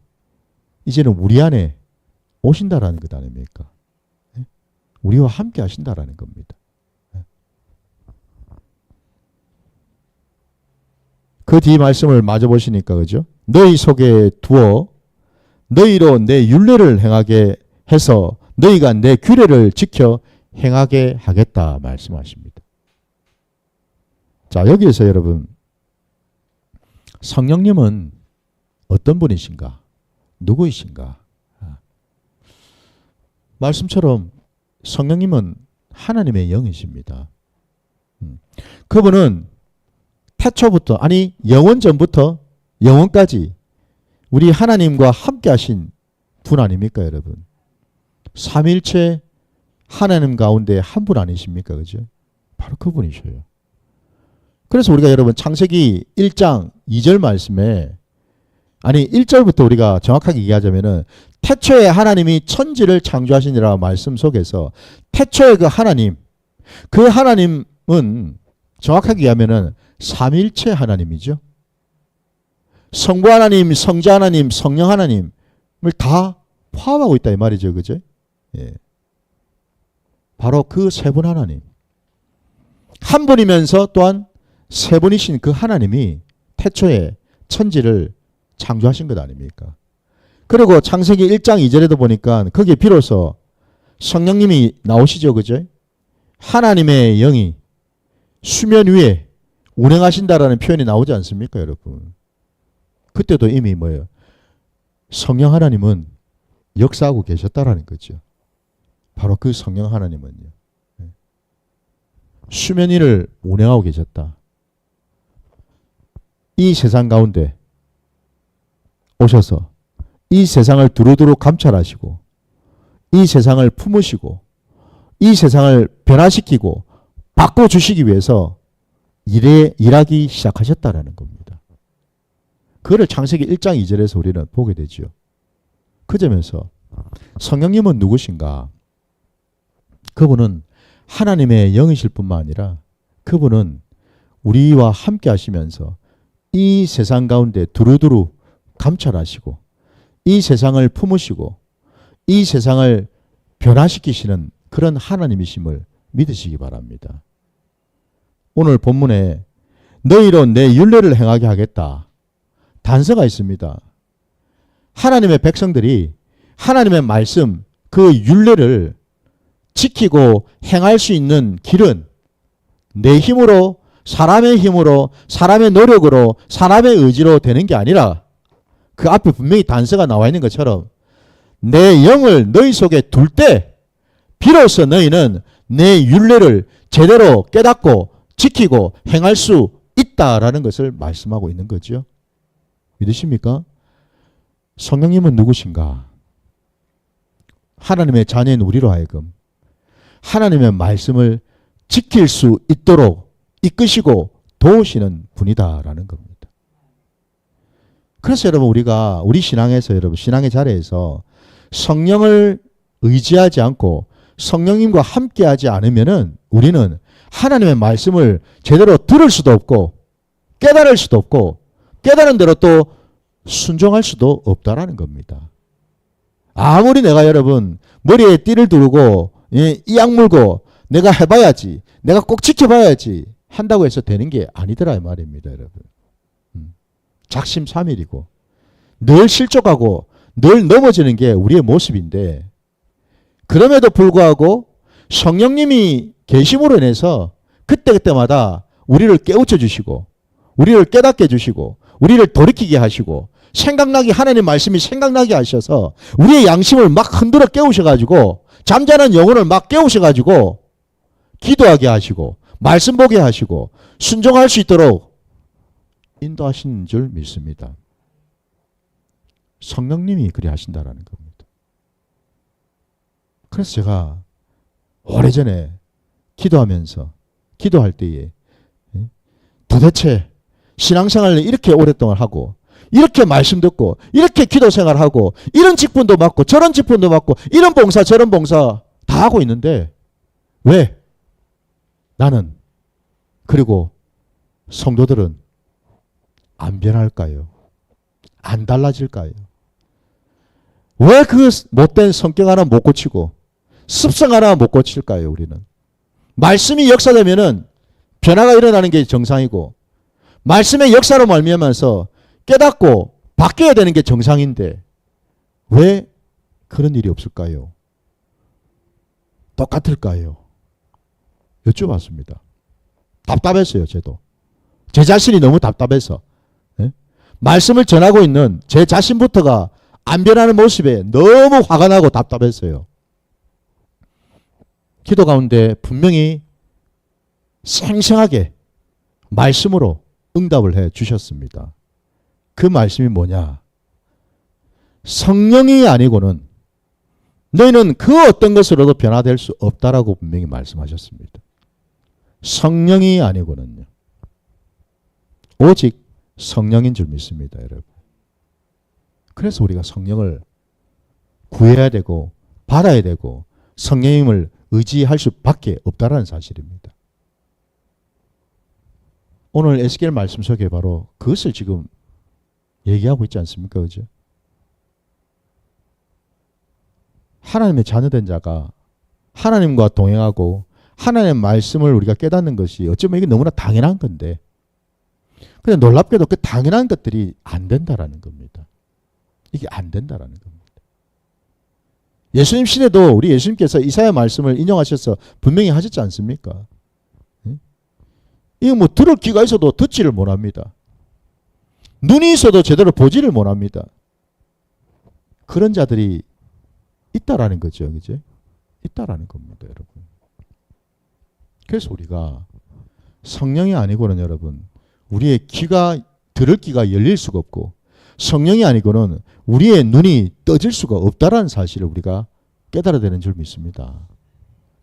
이제는 우리 안에 오신다라는 것 아닙니까? 우리와 함께 하신다라는 겁니다. 그 뒤 말씀을 마저 보시니까 그죠? 너희 속에 두어 너희로 내 율례를 행하게 해서 너희가 내 규례를 지켜 행하게 하겠다 말씀하십니다. 자, 여기에서 여러분 성령님은 어떤 분이신가? 누구이신가? 말씀처럼 성령님은 하나님의 영이십니다. 그분은 태초부터 아니 영원 전부터 영원까지 우리 하나님과 함께 하신 분 아닙니까, 여러분? 삼일체 하나님 가운데 한 분 아니십니까, 그죠? 바로 그분이셔요. 그래서 우리가 여러분 창세기 1장 2절 말씀에 아니 1절부터 우리가 정확하게 얘기하자면은 태초에 하나님이 천지를 창조하시니라 말씀 속에서 태초에 그 하나님, 그 하나님은 정확하게 얘기하면은 삼일체 하나님이죠. 성부 하나님, 성자 하나님, 성령 하나님을 다 포함하고 있다 이 말이죠. 그죠? 예. 바로 그 세 분 하나님. 한 분이면서 또한 세 분이신 그 하나님이 태초에 천지를 창조하신 것 아닙니까? 그리고 창세기 1장 2절에도 보니까 거기에 비로소 성령님이 나오시죠. 그죠? 하나님의 영이 수면 위에 운행하신다라는 표현이 나오지 않습니까, 여러분? 그때도 이미 뭐예요? 성령 하나님은 역사하고 계셨다라는 거죠. 바로 그 성령 하나님은요. 수면 위를 운행하고 계셨다. 이 세상 가운데 오셔서 이 세상을 두루두루 감찰하시고 이 세상을 품으시고 이 세상을 변화시키고 바꿔주시기 위해서 일하기 시작하셨다라는 겁니다. 그거를 창세기 1장 2절에서 우리는 보게 되죠. 그 점에서 성령님은 누구신가? 그분은 하나님의 영이실 뿐만 아니라 그분은 우리와 함께 하시면서 이 세상 가운데 두루두루 감찰하시고 이 세상을 품으시고 이 세상을 변화시키시는 그런 하나님이심을 믿으시기 바랍니다. 오늘 본문에 너희로 내 율례를 행하게 하겠다. 단서가 있습니다. 하나님의 백성들이 하나님의 말씀, 그 율례를 지키고 행할 수 있는 길은 내 힘으로, 사람의 힘으로, 사람의 노력으로, 사람의 의지로 되는 게 아니라 그 앞에 분명히 단서가 나와 있는 것처럼 내 영을 너희 속에 둘 때 비로소 너희는 내 율례를 제대로 깨닫고 지키고 행할 수 있다라는 것을 말씀하고 있는 거죠. 믿으십니까? 성령님은 누구신가? 하나님의 자녀인 우리로 하여금 하나님의 말씀을 지킬 수 있도록 이끄시고 도우시는 분이다라는 겁니다. 그래서 여러분 우리가 우리 신앙에서 여러분 신앙의 자리에서 성령을 의지하지 않고 성령님과 함께하지 않으면은 우리는 하나님의 말씀을 제대로 들을 수도 없고 깨달을 수도 없고 깨달은 대로 또 순종할 수도 없다라는 겁니다. 아무리 내가 여러분 머리에 띠를 두르고 이 악물고 내가 해봐야지 내가 꼭 지켜봐야지 한다고 해서 되는 게 아니더라 이 말입니다. 여러분. 작심삼일이고 늘 실족하고 늘 넘어지는 게 우리의 모습인데 그럼에도 불구하고 성령님이 계심으로 인해서 그때그때마다 우리를 깨우쳐 주시고 우리를 깨닫게 해주시고 우리를 돌이키게 하시고 생각나게 하나님 말씀이 생각나게 하셔서 우리의 양심을 막 흔들어 깨우셔가지고 잠자는 영혼을 막 깨우셔가지고 기도하게 하시고 말씀 보게 하시고 순종할 수 있도록 인도하시는 줄 믿습니다. 성령님이 그리 하신다라는 겁니다. 그래서 제가 오래전에 기도할 때에 도대체 신앙생활을 이렇게 오랫동안 하고 이렇게 말씀 듣고 이렇게 기도 생활하고 이런 직분도 맡고 저런 직분도 맡고 이런 봉사 저런 봉사 다 하고 있는데 왜 나는 그리고 성도들은 안 변할까요? 안 달라질까요? 왜 그 못된 성격 하나 못 고치고 습성 하나 못 고칠까요? 우리는 말씀이 역사되면은 변화가 일어나는 게 정상이고 말씀의 역사로 말미암아서 깨닫고 바뀌어야 되는 게 정상인데 왜 그런 일이 없을까요? 똑같을까요? 여쭤봤습니다. 답답했어요. 저도. 제 자신이 너무 답답해서 말씀을 전하고 있는 제 자신부터가 안 변하는 모습에 너무 화가 나고 답답했어요. 기도 가운데 분명히 생생하게 말씀으로 응답을 해 주셨습니다. 그 말씀이 뭐냐? 성령이 아니고는 너희는 그 어떤 것으로도 변화될 수 없다라고 분명히 말씀하셨습니다. 성령이 아니고는요. 오직 성령인 줄 믿습니다, 여러분. 그래서 우리가 성령을 구해야 되고 받아야 되고 성령님을 의지할 수밖에 없다라는 사실입니다. 오늘 에스겔 말씀 속에 바로 그것을 지금 얘기하고 있지 않습니까? 그죠? 하나님의 자녀된 자가 하나님과 동행하고 하나님의 말씀을 우리가 깨닫는 것이 어쩌면 이게 너무나 당연한 건데 근데 놀랍게도 그 당연한 것들이 안 된다라는 겁니다. 이게 안 된다라는 겁니다. 예수님 시대도 우리 예수님께서 이사야 말씀을 인용하셔서 분명히 하셨지 않습니까? 이거 뭐 들을 귀가 있어도 듣지를 못합니다. 눈이 있어도 제대로 보지를 못합니다. 그런 자들이 있다라는 거죠. 그죠? 있다라는 겁니다, 여러분. 그래서 우리가 성령이 아니고는 여러분, 우리의 귀가, 들을 귀가 열릴 수가 없고, 성령이 아니고는 우리의 눈이 떠질 수가 없다라는 사실을 우리가 깨달아야 되는 줄 믿습니다.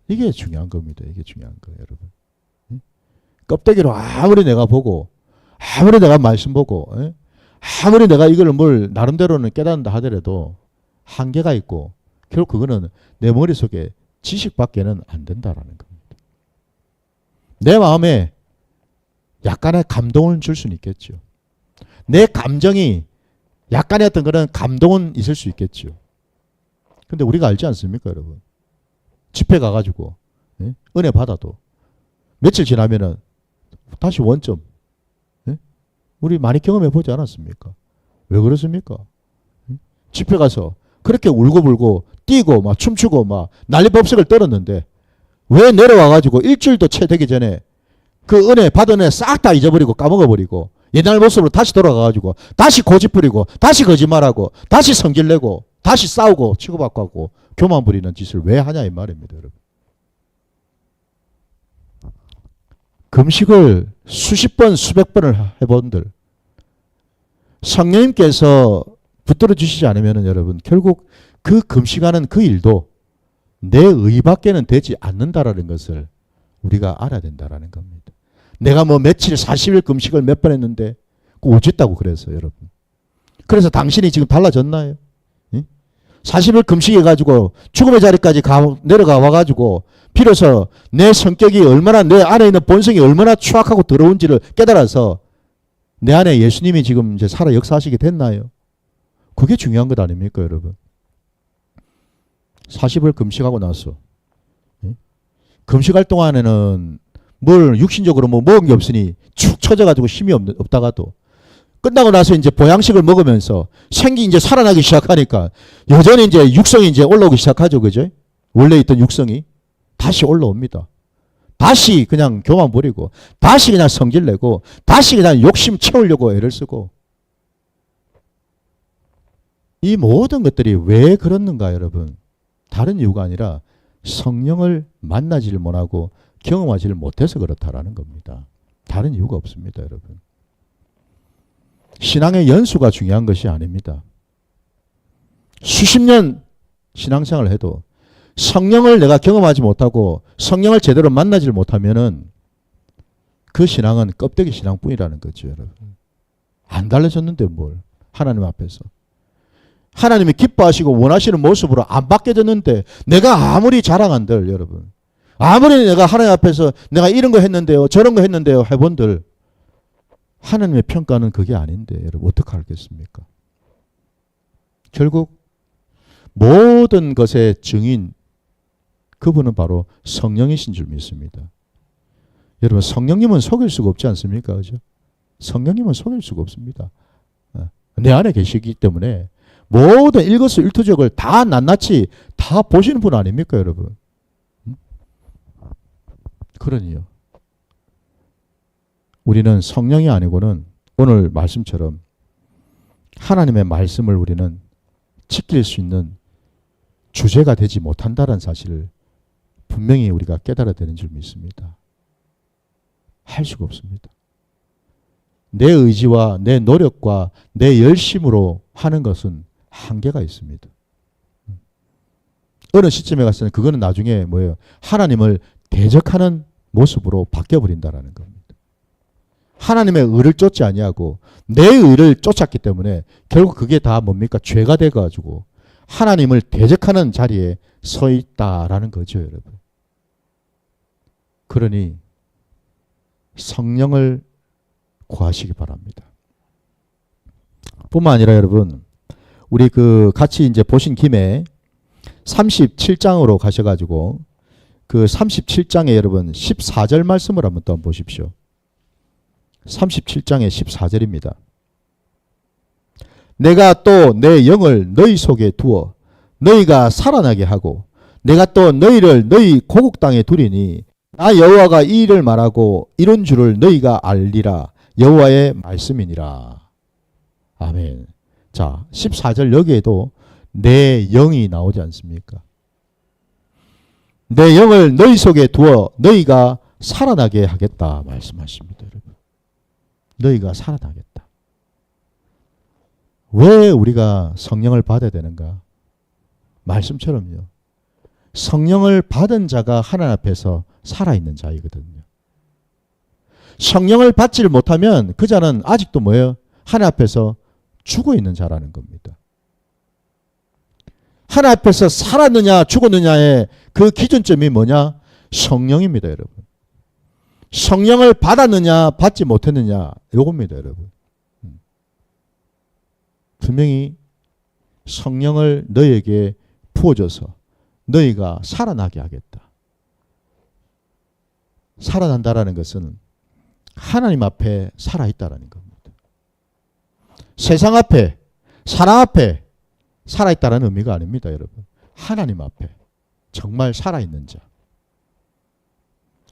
이게 중요한 겁니다. 이게 중요한 거예요, 여러분. 껍데기로 아무리 내가 보고, 아무리 내가 말씀 보고, 아무리 내가 이걸 뭘 나름대로는 깨닫는다 하더라도 한계가 있고, 결국 그거는 내 머릿속에 지식밖에는 안 된다라는 겁니다. 내 마음에 약간의 감동을 줄 수는 있겠죠. 내 감정이 약간의 어떤 그런 감동은 있을 수 있겠죠. 근데 우리가 알지 않습니까, 여러분? 집회 가가지고 은혜 받아도 며칠 지나면은 다시 원점. 우리 많이 경험해 보지 않았습니까? 왜 그렇습니까? 집회 가서 그렇게 울고불고 뛰고 막 춤추고 막 난리법석을 떨었는데 왜 내려와가지고 일주일도 채 되기 전에 그 은혜 받은 은혜 싹 다 잊어버리고 까먹어버리고 옛날 모습으로 다시 돌아가가지고 다시 고집 부리고 다시 거짓말하고 다시 성질내고 다시 싸우고 치고받고 하고 교만 부리는 짓을 왜 하냐 이 말입니다, 여러분. 금식을 수십 번 수백 번을 해본들 성령님께서 붙들어 주시지 않으면 여러분 결국 그 금식하는 그 일도 내 의밖에는 되지 않는다라는 것을 우리가 알아야 된다라는 겁니다. 내가 뭐 며칠 40일 금식을 몇 번 했는데 그 어쨌다고 그랬어요, 여러분. 그래서 당신이 지금 달라졌나요? 40일 금식해가지고 죽음의 자리까지 내려가 와가지고 비로소 내 성격이 얼마나 내 안에 있는 본성이 얼마나 추악하고 더러운지를 깨달아서 내 안에 예수님이 지금 이제 살아 역사하시게 됐나요? 그게 중요한 것 아닙니까, 여러분? 40일 금식하고 나서 금식할 동안에는 뭘 육신적으로 뭐 먹은 게 없으니 축 처져가지고 힘이 없다가도 끝나고 나서 이제 보양식을 먹으면서 생기 이제 살아나기 시작하니까 여전히 이제 육성이 이제 올라오기 시작하죠, 그죠? 원래 있던 육성이 다시 올라옵니다. 다시 그냥 교만 부리고 다시 그냥 성질 내고 다시 그냥 욕심 채우려고 애를 쓰고 이 모든 것들이 왜 그렇는가, 여러분? 다른 이유가 아니라 성령을 만나지를 못하고 경험하지를 못해서 그렇다라는 겁니다. 다른 이유가 없습니다, 여러분. 신앙의 연수가 중요한 것이 아닙니다. 수십 년 신앙생활을 해도 성령을 내가 경험하지 못하고 성령을 제대로 만나지를 못하면은 그 신앙은 껍데기 신앙뿐이라는 거죠, 여러분. 안 달라졌는데 뭘 하나님 앞에서. 하나님이 기뻐하시고 원하시는 모습으로 안 바뀌어졌는데 내가 아무리 자랑한들 여러분 아무리 내가 하나님 앞에서 내가 이런 거 했는데요 저런 거 했는데요 해본들 하나님의 평가는 그게 아닌데 여러분 어떻게 알겠습니까? 결국 모든 것의 증인 그분은 바로 성령이신 줄 믿습니다. 여러분 성령님은 속일 수가 없지 않습니까? 그죠? 성령님은 속일 수가 없습니다. 내 안에 계시기 때문에 모든 일거수일투족을 다 낱낱이 다 보시는 분 아닙니까, 여러분? 그러니요. 우리는 성령이 아니고는 오늘 말씀처럼 하나님의 말씀을 우리는 지킬 수 있는 주제가 되지 못한다는 사실을 분명히 우리가 깨달아야 되는 줄 믿습니다. 할 수가 없습니다. 내 의지와 내 노력과 내 열심으로 하는 것은 한계가 있습니다. 어느 시점에 가서는 그거는 나중에 뭐예요? 하나님을 대적하는 모습으로 바뀌어버린다라는 겁니다. 하나님의 의를 쫓지 아니하고 내 의를 쫓았기 때문에 결국 그게 다 뭡니까? 죄가 돼가지고 하나님을 대적하는 자리에 서 있다라는 거죠, 여러분. 그러니 성령을 구하시기 바랍니다. 뿐만 아니라 여러분 우리 그 같이 이제 보신 김에 37장으로 가셔가지고 그 37장에 여러분 14절 말씀을 한번 또 보십시오. 37장의 14절입니다. 내가 또 내 영을 너희 속에 두어 너희가 살아나게 하고 내가 또 너희를 너희 고국 땅에 두리니 나 여호와가 이 일을 말하고 이룬 줄을 너희가 알리라. 여호와의 말씀이니라. 아멘. 자, 14절 여기에도 내 영이 나오지 않습니까? 내 영을 너희 속에 두어 너희가 살아나게 하겠다 말씀하십니다. 여러분. 너희가 살아나겠다. 왜 우리가 성령을 받아야 되는가? 말씀처럼요. 성령을 받은 자가 하나님 앞에서 살아있는 자이거든요. 성령을 받지를 못하면 그 자는 아직도 뭐예요? 하나님 앞에서 죽어있는 자라는 겁니다. 하나님 앞에서 살았느냐 죽었느냐의 그 기준점이 뭐냐? 성령입니다, 여러분. 성령을 받았느냐 받지 못했느냐 요겁니다, 여러분. 분명히 성령을 너희에게 부어줘서 너희가 살아나게 하겠다. 살아난다라는 것은 하나님 앞에 살아있다라는 겁니다. 세상 앞에, 사람 앞에 살아있다라는 의미가 아닙니다, 여러분. 하나님 앞에 정말 살아있는 자.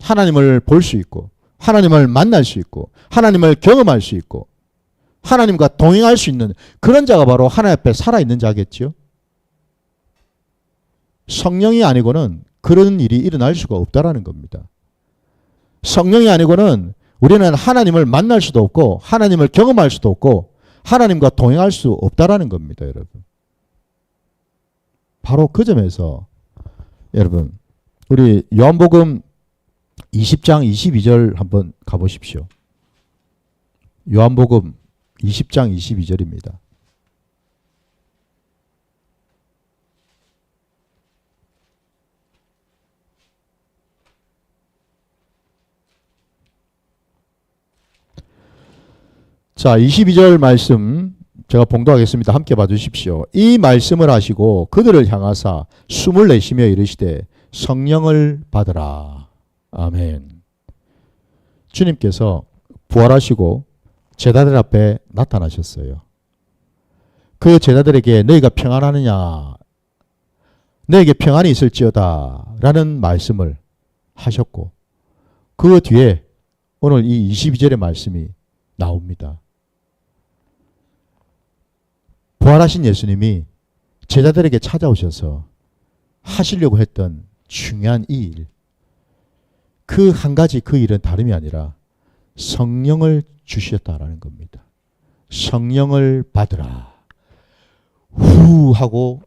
하나님을 볼 수 있고, 하나님을 만날 수 있고, 하나님을 경험할 수 있고, 하나님과 동행할 수 있는 그런 자가 바로 하나님 앞에 살아있는 자겠죠. 성령이 아니고는 그런 일이 일어날 수가 없다라는 겁니다. 성령이 아니고는 우리는 하나님을 만날 수도 없고 하나님을 경험할 수도 없고 하나님과 동행할 수 없다라는 겁니다, 여러분. 바로 그 점에서 여러분 우리 요한복음 20장 22절 한번 가보십시오. 요한복음 20장 22절입니다. 자, 22절 말씀 제가 봉독하겠습니다. 함께 봐주십시오. 이 말씀을 하시고 그들을 향하사 숨을 내쉬며 이르시되 성령을 받으라. 아멘. 주님께서 부활하시고 제자들 앞에 나타나셨어요. 그 제자들에게 너희가 평안하느냐, 너에게 평안이 있을지어다 라는 말씀을 하셨고 그 뒤에 오늘 이 22절의 말씀이 나옵니다. 부활하신 예수님이 제자들에게 찾아오셔서 하시려고 했던 중요한 이 일, 그 한 가지 그 일은 다름이 아니라 성령을 주셨다라는 겁니다. 성령을 받으라. 후 하고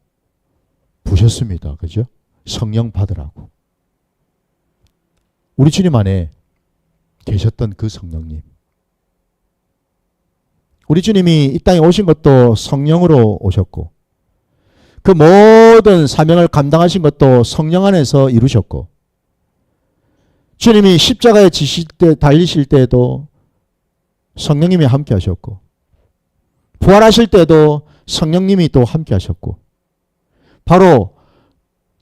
부셨습니다. 그죠? 성령 받으라고. 우리 주님 안에 계셨던 그 성령님. 우리 주님이 이 땅에 오신 것도 성령으로 오셨고 그 모든 사명을 감당하신 것도 성령 안에서 이루셨고 주님이 십자가에 지실 때 달리실 때에도 성령님이 함께 하셨고 부활하실 때도 성령님이 또 함께 하셨고 바로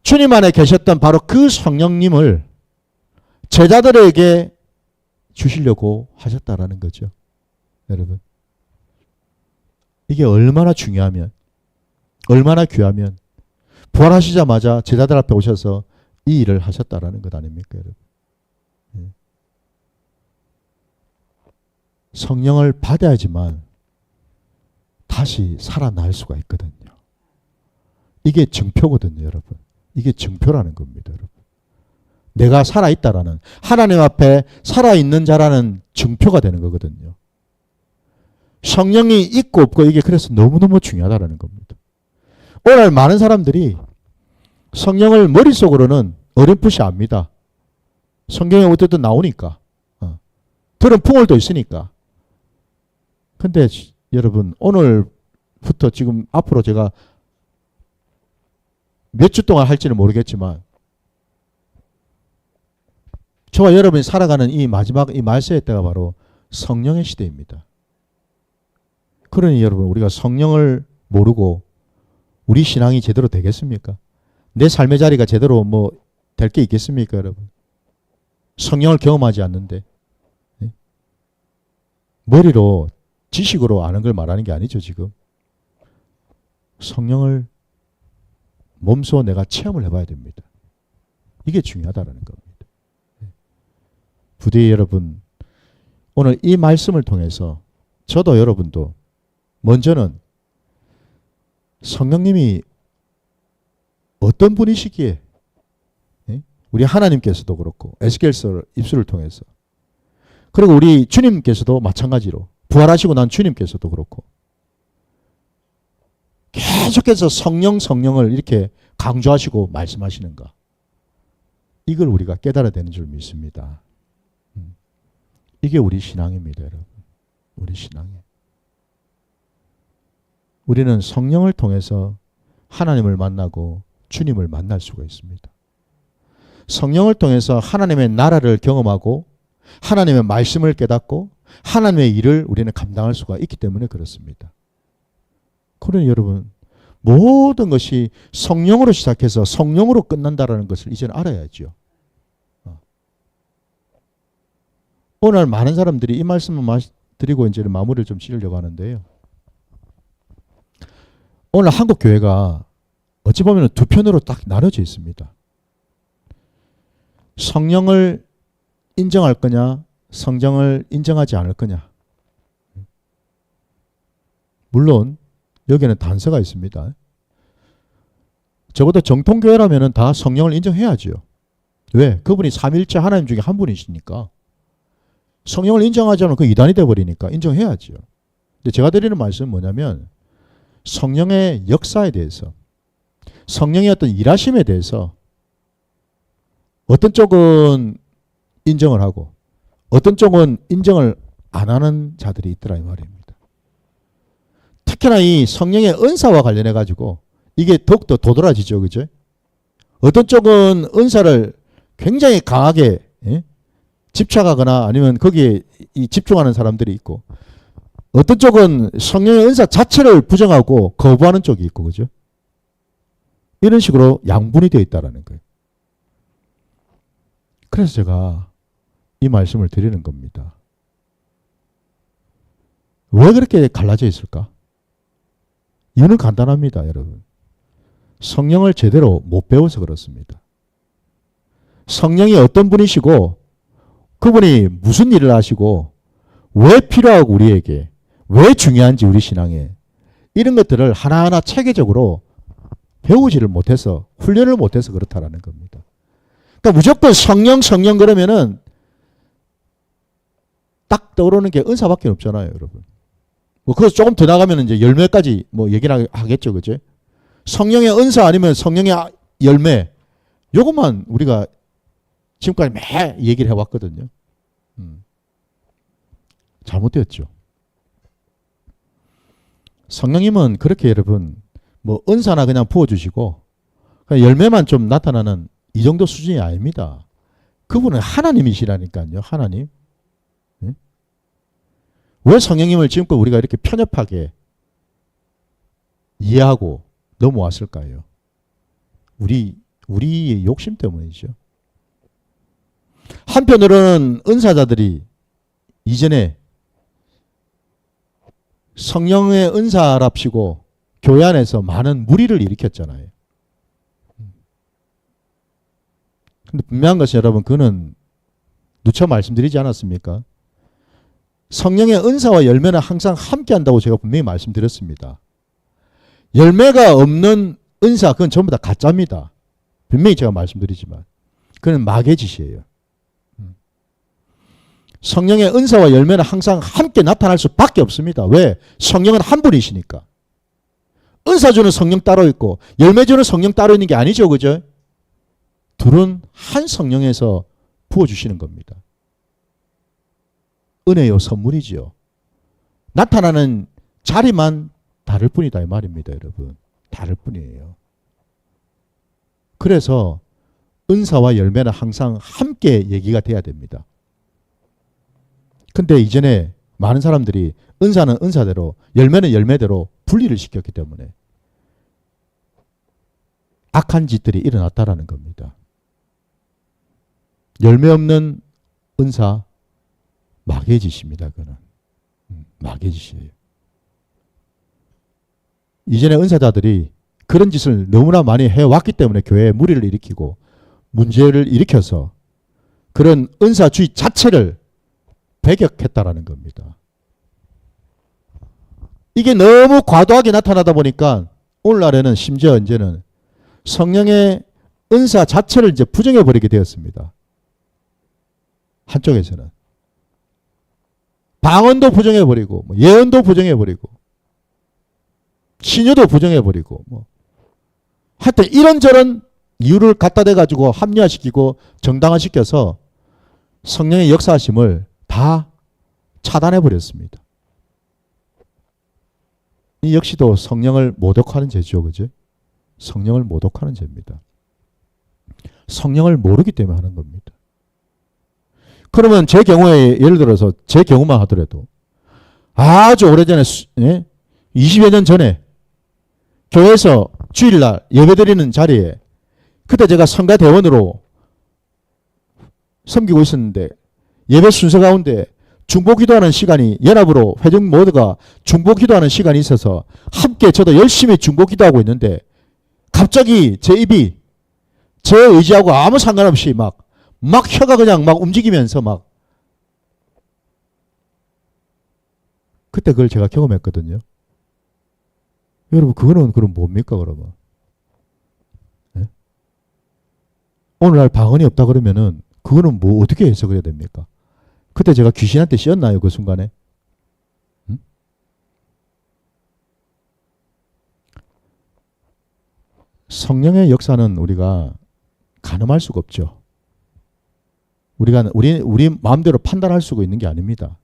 주님 안에 계셨던 바로 그 성령님을 제자들에게 주시려고 하셨다라는 거죠. 여러분. 이게 얼마나 중요하면 얼마나 귀하면 부활하시자마자 제자들 앞에 오셔서 이 일을 하셨다라는 것 아닙니까, 여러분? 성령을 받아야지만 다시 살아날 수가 있거든요. 이게 증표거든요, 여러분. 이게 증표라는 겁니다, 여러분. 내가 살아있다라는 하나님 앞에 살아있는 자라는 증표가 되는 거거든요. 성령이 있고 없고 이게 그래서 너무너무 중요하다는 겁니다. 오늘 많은 사람들이 성령을 머릿속으로는 어렴풋이 압니다. 성경에 어쨌든 나오니까. 들은 풍월도 있으니까. 근데 여러분 오늘부터 지금 앞으로 제가 몇 주 동안 할지는 모르겠지만 저와 여러분이 살아가는 이 마지막 이 말세의 때가 바로 성령의 시대입니다. 그러니 여러분 우리가 성령을 모르고 우리 신앙이 제대로 되겠습니까? 내 삶의 자리가 제대로 뭐 될 게 있겠습니까, 여러분? 성령을 경험하지 않는데 머리로 지식으로 아는 걸 말하는 게 아니죠, 지금. 성령을 몸소 내가 체험을 해봐야 됩니다. 이게 중요하다는 겁니다. 부디 여러분 오늘 이 말씀을 통해서 저도 여러분도 먼저는 성령님이 어떤 분이시기에 우리 하나님께서도 그렇고 에스겔서 입술을 통해서 그리고 우리 주님께서도 마찬가지로 부활하시고 난 주님께서도 그렇고 계속해서 성령을 이렇게 강조하시고 말씀하시는가. 이걸 우리가 깨달아야 되는 줄 믿습니다. 이게 우리 신앙입니다, 여러분. 우리 신앙이에요. 우리는 성령을 통해서 하나님을 만나고 주님을 만날 수가 있습니다. 성령을 통해서 하나님의 나라를 경험하고 하나님의 말씀을 깨닫고 하나님의 일을 우리는 감당할 수가 있기 때문에 그렇습니다. 그러니 여러분, 모든 것이 성령으로 시작해서 성령으로 끝난다는 것을 이제는 알아야죠. 오늘 많은 사람들이 이 말씀을 드리고 이제 마무리를 좀 지으려고 하는데요. 오늘 한국 교회가 어찌 보면 두 편으로 딱 나눠져 있습니다. 성령을 인정할 거냐, 성령을 인정하지 않을 거냐. 물론 여기에는 단서가 있습니다. 적어도 정통교회라면 다 성령을 인정해야죠. 왜? 그분이 삼일체 하나님 중에 한 분이시니까. 성령을 인정하지 않으면 그 이단이 되어버리니까 인정해야죠. 근데 제가 드리는 말씀은 뭐냐면 성령의 역사에 대해서, 성령의 어떤 일하심에 대해서 어떤 쪽은 인정을 하고 어떤 쪽은 인정을 안 하는 자들이 있더라 이 말입니다. 특히나 이 성령의 은사와 관련해 가지고 이게 더욱더 도드라지죠. 그죠? 어떤 쪽은 은사를 굉장히 강하게 집착하거나 아니면 거기에 집중하는 사람들이 있고 어떤 쪽은 성령의 은사 자체를 부정하고 거부하는 쪽이 있고 그죠? 이런 식으로 양분이 되어 있다는 거예요. 그래서 제가 이 말씀을 드리는 겁니다. 왜 그렇게 갈라져 있을까? 이유는 간단합니다, 여러분. 성령을 제대로 못 배워서 그렇습니다. 성령이 어떤 분이시고 그분이 무슨 일을 하시고 왜 필요하고 우리에게 왜 중요한지 우리 신앙에 이런 것들을 하나하나 체계적으로 배우지를 못해서 훈련을 못해서 그렇다라는 겁니다. 그러니까 무조건 성령 그러면은 딱 떠오르는 게 은사밖에 없잖아요, 여러분. 뭐 그래서 조금 더 나가면 이제 열매까지 뭐 얘기를 하겠죠, 그죠? 성령의 은사 아니면 성령의 열매, 요것만 우리가 지금까지 매 얘기를 해왔거든요. 잘못되었죠. 성령님은 그렇게 여러분 뭐 은사나 그냥 부어주시고 그냥 열매만 좀 나타나는 이 정도 수준이 아닙니다. 그분은 하나님이시라니까요. 하나님. 네? 왜 성령님을 지금껏 우리가 이렇게 편협하게 이해하고 넘어왔을까요? 우리의 욕심 때문이죠. 한편으로는 은사자들이 이전에 성령의 은사랍시고 교회 안에서 많은 무리를 일으켰잖아요. 근데 분명한 것은 여러분, 그는 누차 말씀드리지 않았습니까? 성령의 은사와 열매는 항상 함께 한다고 제가 분명히 말씀드렸습니다. 열매가 없는 은사, 그건 전부 다 가짜입니다. 분명히 제가 말씀드리지만 그건 마귀의 짓이에요. 성령의 은사와 열매는 항상 함께 나타날 수밖에 없습니다. 왜? 성령은 한 분이시니까. 은사 주는 성령 따로 있고 열매 주는 성령 따로 있는 게 아니죠. 그죠? 둘은 한 성령에서 부어주시는 겁니다. 은혜요, 선물이지요. 나타나는 자리만 다를 뿐이다 이 말입니다, 여러분. 다를 뿐이에요. 그래서 은사와 열매는 항상 함께 얘기가 돼야 됩니다. 근데 이전에 많은 사람들이 은사는 은사대로 열매는 열매대로 분리를 시켰기 때문에 악한 짓들이 일어났다라는 겁니다. 열매 없는 은사 마귀의 짓입니다. 그는 마귀의 짓이에요. 이전에 은사자들이 그런 짓을 너무나 많이 해왔기 때문에 교회에 무리를 일으키고 문제를 일으켜서 그런 은사주의 자체를 배격했다라는 겁니다. 이게 너무 과도하게 나타나다 보니까 오늘날에는 심지어 이제는 성령의 은사 자체를 이제 부정해 버리게 되었습니다. 한쪽에서는 방언도 부정해 버리고 예언도 부정해 버리고 신유도 부정해 버리고 하여튼 이런저런 이유를 갖다 대 가지고 합리화시키고 정당화시켜서 성령의 역사하심을 다 차단해 버렸습니다. 이 역시도 성령을 모독하는 죄죠. 그죠? 성령을 모독하는 죄입니다. 성령을 모르기 때문에 하는 겁니다. 그러면 제 경우에 예를 들어서 제 경우만 하더라도 아주 오래전에 20여 년 전에 교회에서 주일날 예배드리는 자리에 그때 제가 성가대원으로 섬기고 있었는데 예배 순서 가운데 중보기도하는 시간이 연합으로 회중 모두가 중보기도하는 시간이 있어서 함께 저도 열심히 중보기도하고 있는데 갑자기 제 입이 제 의지하고 아무 상관없이 막 혀가 그냥 막 움직이면서 막 그때 그걸 제가 경험했거든요. 여러분 그거는 그럼 뭡니까 그러면? 네? 오늘날 방언이 없다 그러면은 그거는 뭐 어떻게 해석을 해야 됩니까? 그때 제가 귀신한테 씌었나요 그 순간에? 응? 성령의 역사는 우리가 가늠할 수가 없죠. 우리 마음대로 판단할 수가 있는 게 아닙니다.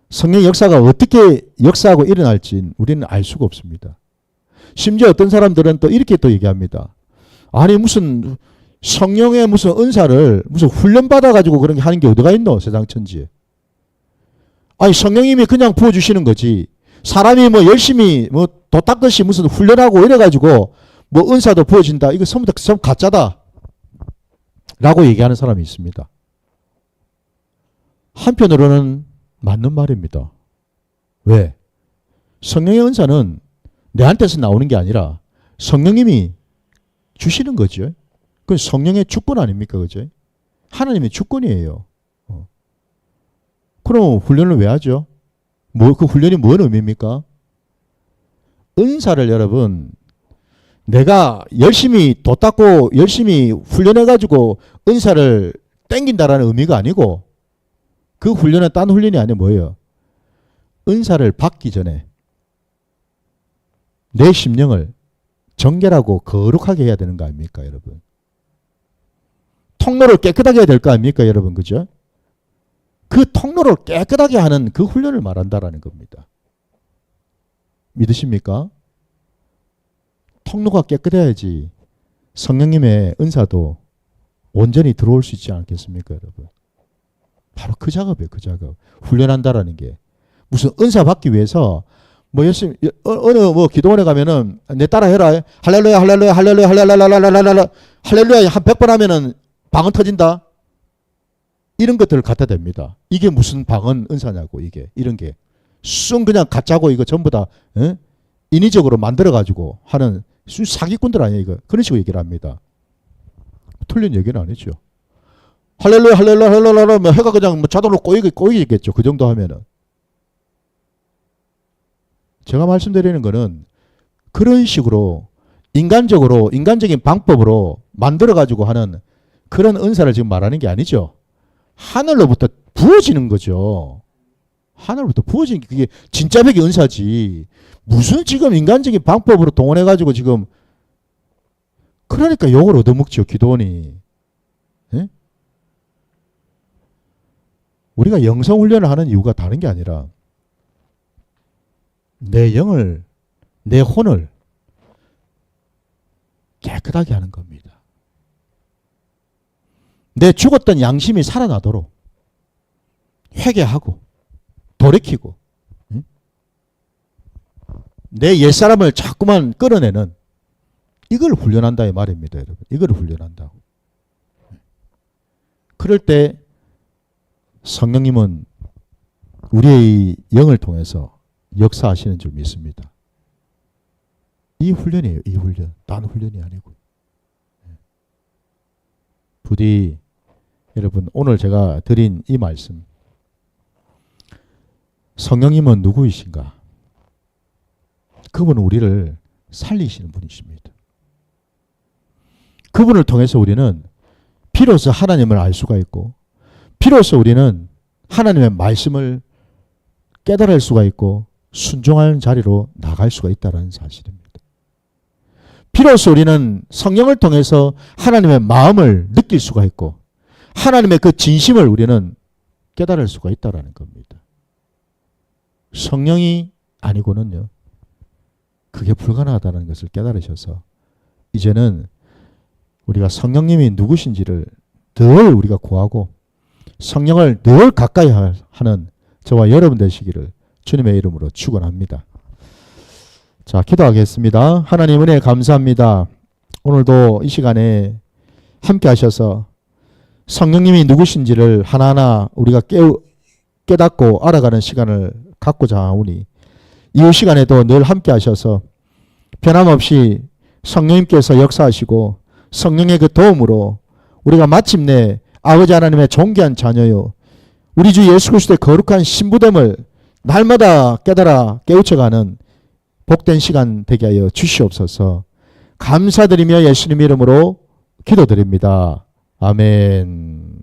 성령의 역사가 어떻게 역사하고 일어날지 우리는 알 수가 없습니다. 심지어 어떤 사람들은 또 이렇게 또 얘기합니다. 아니 무슨 성령의 무슨 은사를 무슨 훈련받아 가지고 그런 게 하는 게 어디가 있노 세상 천지에. 아니 성령님이 그냥 부어주시는 거지. 사람이 뭐 열심히 뭐 도 닦듯이 무슨 훈련하고 이래 가지고 뭐 은사도 부어진다. 이거 전부 다 가짜다. 라고 얘기하는 사람이 있습니다. 한편으로는 맞는 말입니다. 왜? 성령의 은사는 내한테서 나오는 게 아니라 성령님이 주시는 거죠. 그건 성령의 주권 아닙니까? 그죠? 하나님의 주권이에요. 그럼 훈련을 왜 하죠? 그 훈련이 뭔 의미입니까? 은사를 여러분, 내가 열심히 도 닦고 열심히 훈련해가지고 은사를 땡긴다라는 의미가 아니고 그 훈련은 딴 훈련이 아니라 뭐예요? 은사를 받기 전에 내 심령을 정결하고 거룩하게 해야 되는 거 아닙니까 여러분? 통로를 깨끗하게 해야 될 거 아닙니까 여러분? 그죠? 그 통로를 깨끗하게 하는 그 훈련을 말한다라는 겁니다. 믿으십니까? 통로가 깨끗해야지 성령님의 은사도 온전히 들어올 수 있지 않겠습니까 여러분? 바로 그 작업이에요. 그 작업. 훈련한다라는 게. 무슨 은사 받기 위해서 뭐 열심히 어느 뭐 기도원에 가면은 내 따라 해라. 할렐루야 할렐루야 할렐루야 할렐루야 할렐루야 한 100번 하면은 방언 터진다. 이런 것들을 갖다 댑니다. 이게 무슨 방언 은사냐고 이게. 이런 게. 쑥 그냥 가짜고 이거 전부 다 인위적으로 만들어 가지고 하는 사기꾼들 아니에요 이거. 그런 식으로 얘기를 합니다. 틀린 얘기는 아니죠. 할렐루야 할렐루야 할렐루야 뭐 해가 그냥 뭐 자동으로 꼬이겠죠. 그 정도 하면은. 제가 말씀드리는 거는 그런 식으로 인간적인 방법으로 만들어 가지고 하는 그런 은사를 지금 말하는 게 아니죠. 하늘로부터 부어지는 거죠. 하늘로부터 부어지는 게 그게 진짜 백의 은사지. 무슨 지금 인간적인 방법으로 동원해 가지고 지금 그러니까 욕을 얻어먹죠 기도원이. 예? 우리가 영성 훈련을 하는 이유가 다른 게 아니라 내 영을 내 혼을 깨끗하게 하는 겁니다. 내 죽었던 양심이 살아나도록 회개하고 돌이키고 내 옛사람을 자꾸만 끌어내는 이걸 훈련한다 이 말입니다. 여러분. 이걸 훈련한다고. 그럴 때 성령님은 우리의 영을 통해서 역사하시는 줄 믿습니다. 이 훈련이에요. 이 훈련. 딴 훈련이 아니고. 부디 여러분 오늘 제가 드린 이 말씀 성령님은 누구이신가? 그분은 우리를 살리시는 분이십니다. 그분을 통해서 우리는 비로소 하나님을 알 수가 있고, 비로소 우리는 하나님의 말씀을 깨달을 수가 있고 순종하는 자리로 나갈 수가 있다는 사실입니다. 비로소 우리는 성령을 통해서 하나님의 마음을 느낄 수가 있고 하나님의 그 진심을 우리는 깨달을 수가 있다는 겁니다. 성령이 아니고는요, 그게 불가능하다는 것을 깨달으셔서 이제는 우리가 성령님이 누구신지를 늘 우리가 구하고 성령을 늘 가까이 하는 저와 여러분 되시기를 주님의 이름으로 축원합니다. 자, 기도하겠습니다. 하나님 은혜 감사합니다. 오늘도 이 시간에 함께 하셔서 성령님이 누구신지를 하나하나 우리가 깨닫고 알아가는 시간을 갖고자 하오니 이 시간에도 늘 함께 하셔서 변함없이 성령님께서 역사하시고 성령의 그 도움으로 우리가 마침내 아버지 하나님의 존귀한 자녀요 우리 주 예수 그리스도의 거룩한 신부됨을 날마다 깨달아 깨우쳐가는 복된 시간 되게 하여 주시옵소서. 감사드리며 예수님 이름으로 기도드립니다. 아멘.